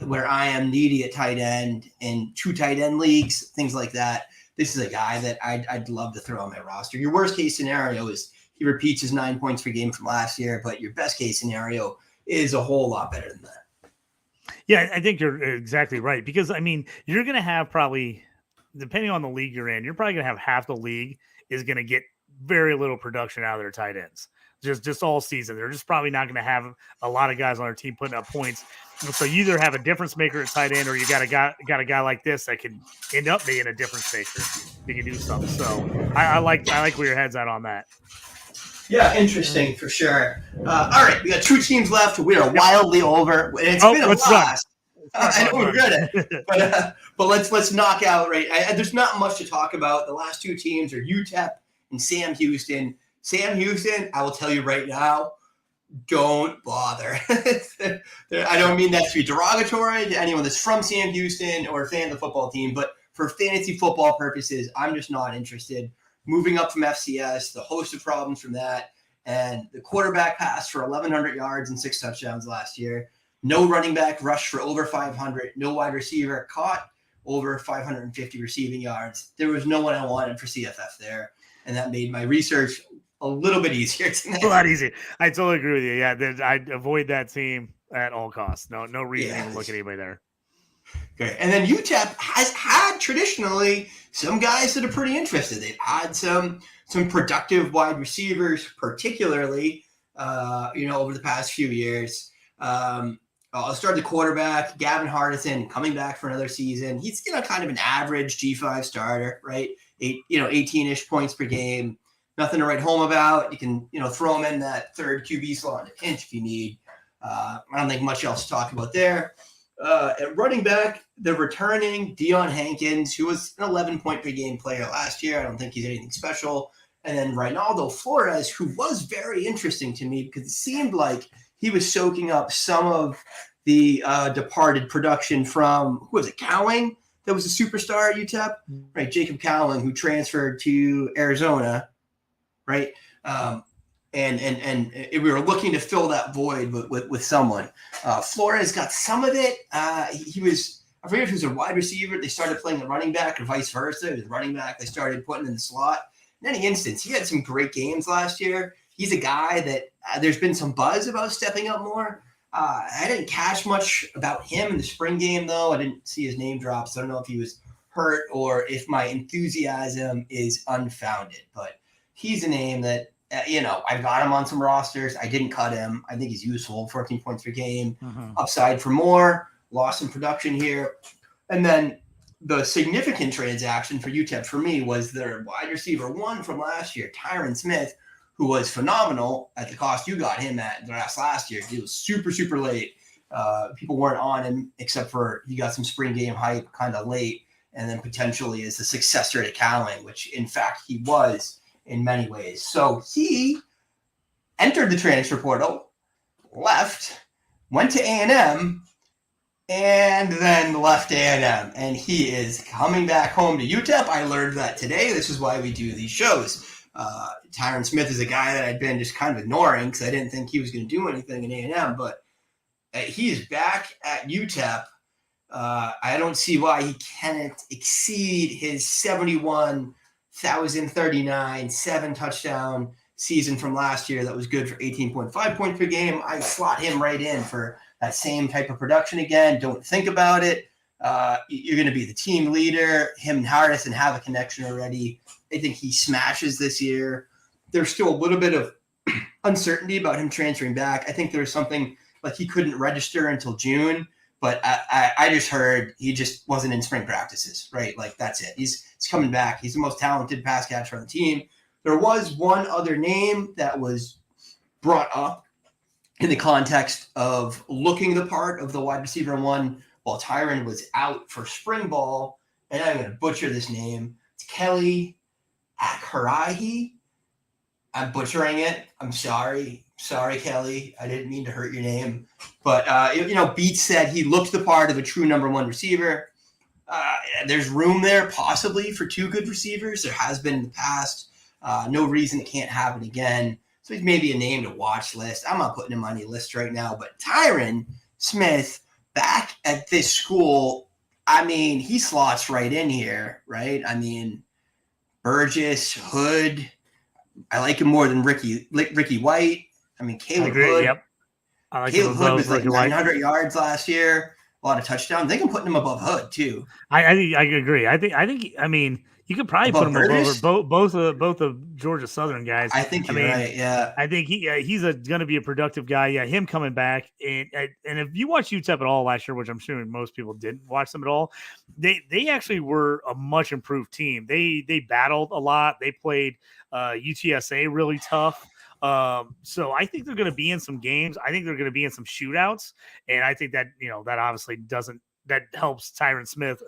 where I am needy at tight end in 2 tight end leagues, things like that. This is a guy that I'd love to throw on my roster. Your worst case scenario is he repeats his 9 points per game from last year, but your best case scenario is a whole lot better than that. Yeah, I think you're exactly right because, you're going to have probably, depending on the league you're in, you're probably going to have half the league is going to get very little production out of their tight ends. Just all season. They're just probably not going to have a lot of guys on their team putting up points. So you either have a difference maker at tight end or you got a guy like this that can end up being a difference maker. You can do something. So I like where your head's at on that. Yeah, interesting for sure. All right, we got 2 teams left. We are wildly over. It's been a blast. I don't regret it, but let's knock out right. There's not much to talk about. The last two teams are UTEP and Sam Houston. Sam Houston, I will tell you right now, don't bother. I don't mean that to be derogatory to anyone that's from Sam Houston or a fan of the football team, but for fantasy football purposes, I'm just not interested. Moving up from FCS, the host of problems from that, and the quarterback passed for 1,100 yards and 6 touchdowns last year. No running back rushed for over 500. No wide receiver caught over 550 receiving yards. There was no one I wanted for CFF there, and that made my research a little bit easier tonight. A lot easier. I totally agree with you. Yeah, I'd avoid that team at all costs. No reason to even look at anybody there. Okay, and then UTEP has had traditionally some guys that are pretty interested. They've had some productive wide receivers, particularly over the past few years. I'll start the quarterback, Gavin Hardison, coming back for another season. He's kind of an average G5 starter, right? 18-ish points per game. Nothing to write home about. You can throw him in that third QB slot in a pinch if you need. I don't think much else to talk about there. At running back, they're returning Deion Hankins, who was an 11-point per game player last year. I don't think he's anything special. And then Reynaldo Flores, who was very interesting to me because it seemed like he was soaking up some of the departed production from, who was it, Cowling? That was a superstar at UTEP, right? Jacob Cowling, who transferred to Arizona, right? And we were looking to fill that void with someone. Flores got some of it. He was, I forget if he was a wide receiver. They started playing the running back or vice versa. He was running back. They started putting in the slot. In any instance, he had some great games last year. He's a guy that there's been some buzz about stepping up more. I didn't catch much about him in the spring game, though. I didn't see his name drop, so I don't know if he was hurt or if my enthusiasm is unfounded. But he's a name that, I got him on some rosters. I didn't cut him. I think he's useful, 14 points per game. Upside for more, lost some production here. And then the significant transaction for UTEP for me was their wide receiver one from last year, Tyron Smith, who was phenomenal at the cost you got him at last year. He was super, super late. People weren't on him except for he got some spring game hype kind of late, and then potentially is the successor to Cowling, which in fact he was in many ways. So he entered the transfer portal, left, went to A&M, and then left A&M. And he is coming back home to UTEP. I learned that today. This is why we do these shows. Tyron Smith is a guy that I'd been just kind of ignoring because I didn't think he was going to do anything in A&M, but he is back at UTEP. I don't see why he can't exceed his 71,039 7-touchdown season from last year that was good for 18.5 points per game. I slot him right in for that same type of production again. Don't think about it. You're going to be the team leader. Him and Hardison have a connection already. I think he smashes this year. There's still a little bit of uncertainty about him transferring back. I think there's something like he couldn't register until June, but I just heard he just wasn't in spring practices, right? Like that's it. He's coming back. He's the most talented pass catcher on the team. There was one other name that was brought up in the context of looking the part of the wide receiver one while Tyron was out for spring ball, and I'm going to butcher this name. It's Kelly Akarahi. I'm butchering it. I'm sorry. Sorry, Kelly. I didn't mean to hurt your name. But, Beats said he looked the part of a true number one receiver. There's room there possibly for two good receivers. There has been in the past. No reason it can't happen again. So he's maybe a name to watch list. I'm not putting him on any list right now. But Tyron Smith back at this school, I mean, he slots right in here, right? I mean, Burgess, Hood. I like him more than Ricky White. I mean, Caleb Hood. Yep. I like Caleb Hood was like 900 yards last year, a lot of touchdowns. I think I'm putting him above Hood too. I agree. I think. I mean, you could probably put him over both of Georgia Southern guys. I think you're right. Yeah. I think he's going to be a productive guy. Yeah, him coming back and if you watched UTEP at all last year, which I'm sure most people didn't watch them at all, they actually were a much improved team. They battled a lot. They played UTSA really tough. So I think they're going to be in some games. I think they're going to be in some shootouts, and I think that that obviously that helps Tyron Smith,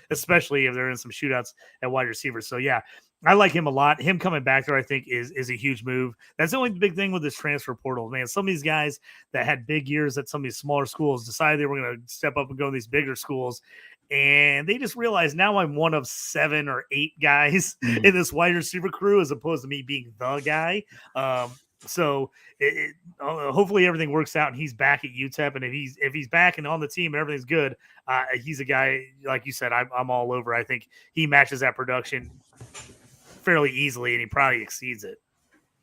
especially if they're in some shootouts at wide receiver. So yeah, I like him a lot. Him coming back there, I think, is a huge move. That's the only big thing with this transfer portal, man. Some of these guys that had big years at some of these smaller schools decided they were going to step up and go to these bigger schools, and they just realized now I'm one of 7 or 8 guys in this wide receiver crew, as opposed to me being the guy. So hopefully everything works out and he's back at UTEP. And if he's back and on the team and everything's good, he's a guy, like you said, I'm all over. I think he matches that production fairly easily and he probably exceeds it.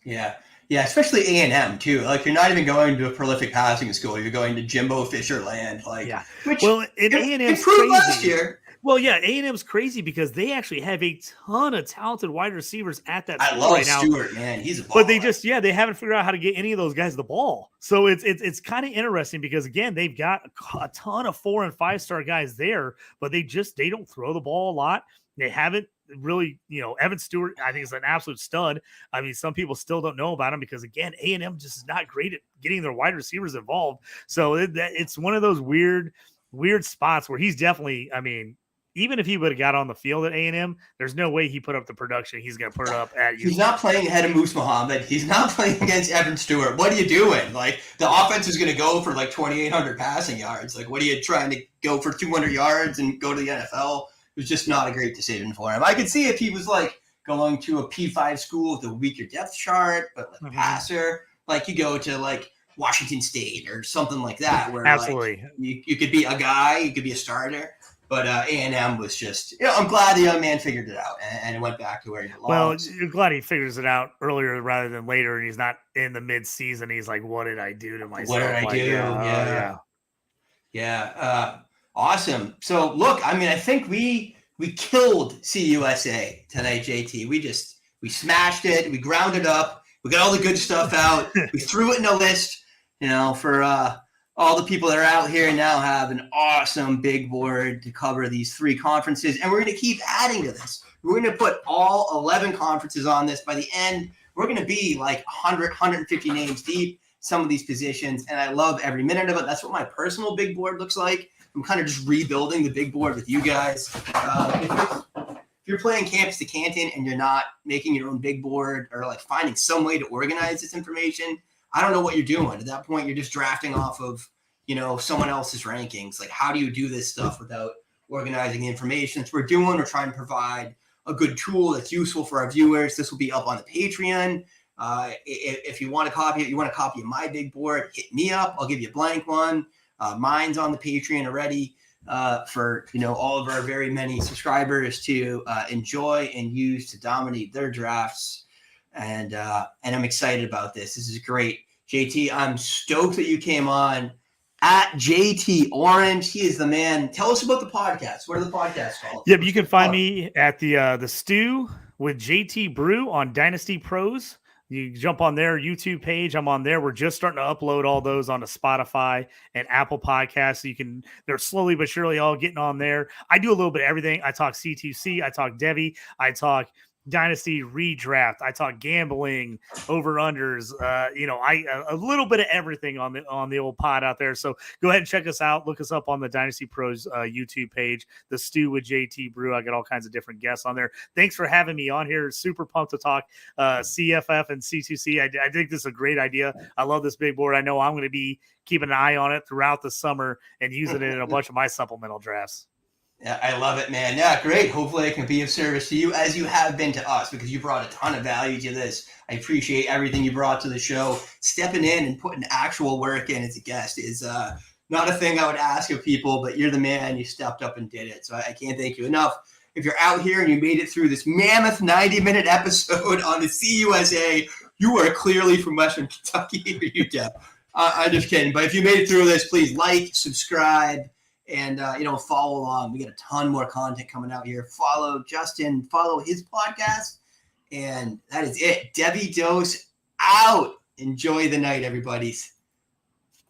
Yeah. Yeah, especially A&M too. Like, you're not even going to a prolific passing school. You're going to Jimbo Fisher land. Like, yeah. Which well, and A&M's improved crazy. last year. Well, yeah, A&M's crazy because they actually have a ton of talented wide receivers at that I school love right now. Stewart, man. He's a baller. But they haven't figured out how to get any of those guys the ball. So it's kind of interesting because, again, they've got a ton of 4- and 5-star guys there, but they don't throw the ball a lot. They haven't really, Evan Stewart, I think, is an absolute stud. I mean, some people still don't know about him because, again, A&M just is not great at getting their wide receivers involved. So it's one of those weird spots where he's definitely, I mean, even if he would have got on the field at A&M, there's no way he put up the production he's going to put up at you. He's not playing ahead of Moose Muhammad. He's not playing against Evan Stewart. What are you doing? Like, the offense is going to go for like 2,800 passing yards. Like, what are you trying to go for 200 yards and go to the NFL? It was just not a great decision for him. I could see if he was like going to a P5 school with a weaker depth chart, but like passer, like you go to like Washington State or something like that, where absolutely like, you could be a guy, you could be a starter. But A&M was just, I'm glad the young man figured it out and went back to where he belongs. Well, you're glad he figures it out earlier rather than later, and he's not in the mid-season. He's like, what did I do to myself? What did I do? Yeah. Awesome. So, look, I mean, I think we killed CUSA tonight, JT. We smashed it. We ground it up. We got all the good stuff out. We threw it in a list, for all the people that are out here now have an awesome big board to cover these 3 conferences. And we're going to keep adding to this. We're going to put all 11 conferences on this. By the end, we're going to be like 100, 150 names deep, some of these positions. And I love every minute of it. That's what my personal big board looks like. I'm kind of just rebuilding the big board with you guys. If you're playing Campus to Canton and you're not making your own big board or like finding some way to organize this information, I don't know what you're doing. At that point, you're just drafting off of, someone else's rankings. Like, how do you do this stuff without organizing the information? That's what we're doing. We're trying to provide a good tool that's useful for our viewers. This will be up on the Patreon. If you want to copy it, you want a copy of my big board, hit me up. I'll give you a blank one. Mine's on the Patreon already for, all of our very many subscribers to enjoy and use to dominate their drafts. And I'm excited about this. This is great. JT, I'm stoked that you came on. At JT Orange, he is the man. Tell us about the podcast. What are the podcasts called? Yep, you can find me at the Stew with JT Brew on Dynasty Pros. You jump on their YouTube page. I'm on there. We're just starting to upload all those onto Spotify and Apple Podcasts. So they're slowly but surely all getting on there. I do a little bit of everything. I talk C2C. I talk Devy. I talk Dynasty redraft. I talk gambling, over unders. A little bit of everything on the old pod out there. So go ahead and check us out. Look us up on the Dynasty Pros YouTube page. The Stew with JT Brew. I got all kinds of different guests on there. Thanks for having me on here. Super pumped to talk CFF and C2C. I think this is a great idea. I love this big board. I know I'm going to be keeping an eye on it throughout the summer and using it in a bunch of my supplemental drafts. Yeah, I love it, man. Yeah, great. Hopefully I can be of service to you as you have been to us, because you brought a ton of value to this. I appreciate everything you brought to the show. Stepping in and putting actual work in as a guest is not a thing I would ask of people, but you're the man. You stepped up and did it. So I can't thank you enough. If you're out here and you made it through this mammoth 90-minute episode on the CUSA, you are clearly from Western Kentucky or UTEP. I'm just kidding. But if you made it through this, please like, subscribe, and follow along. We got a ton more content coming out here. Follow Justin, follow his podcast, and that is it. Devy Dose out. Enjoy the night, everybody.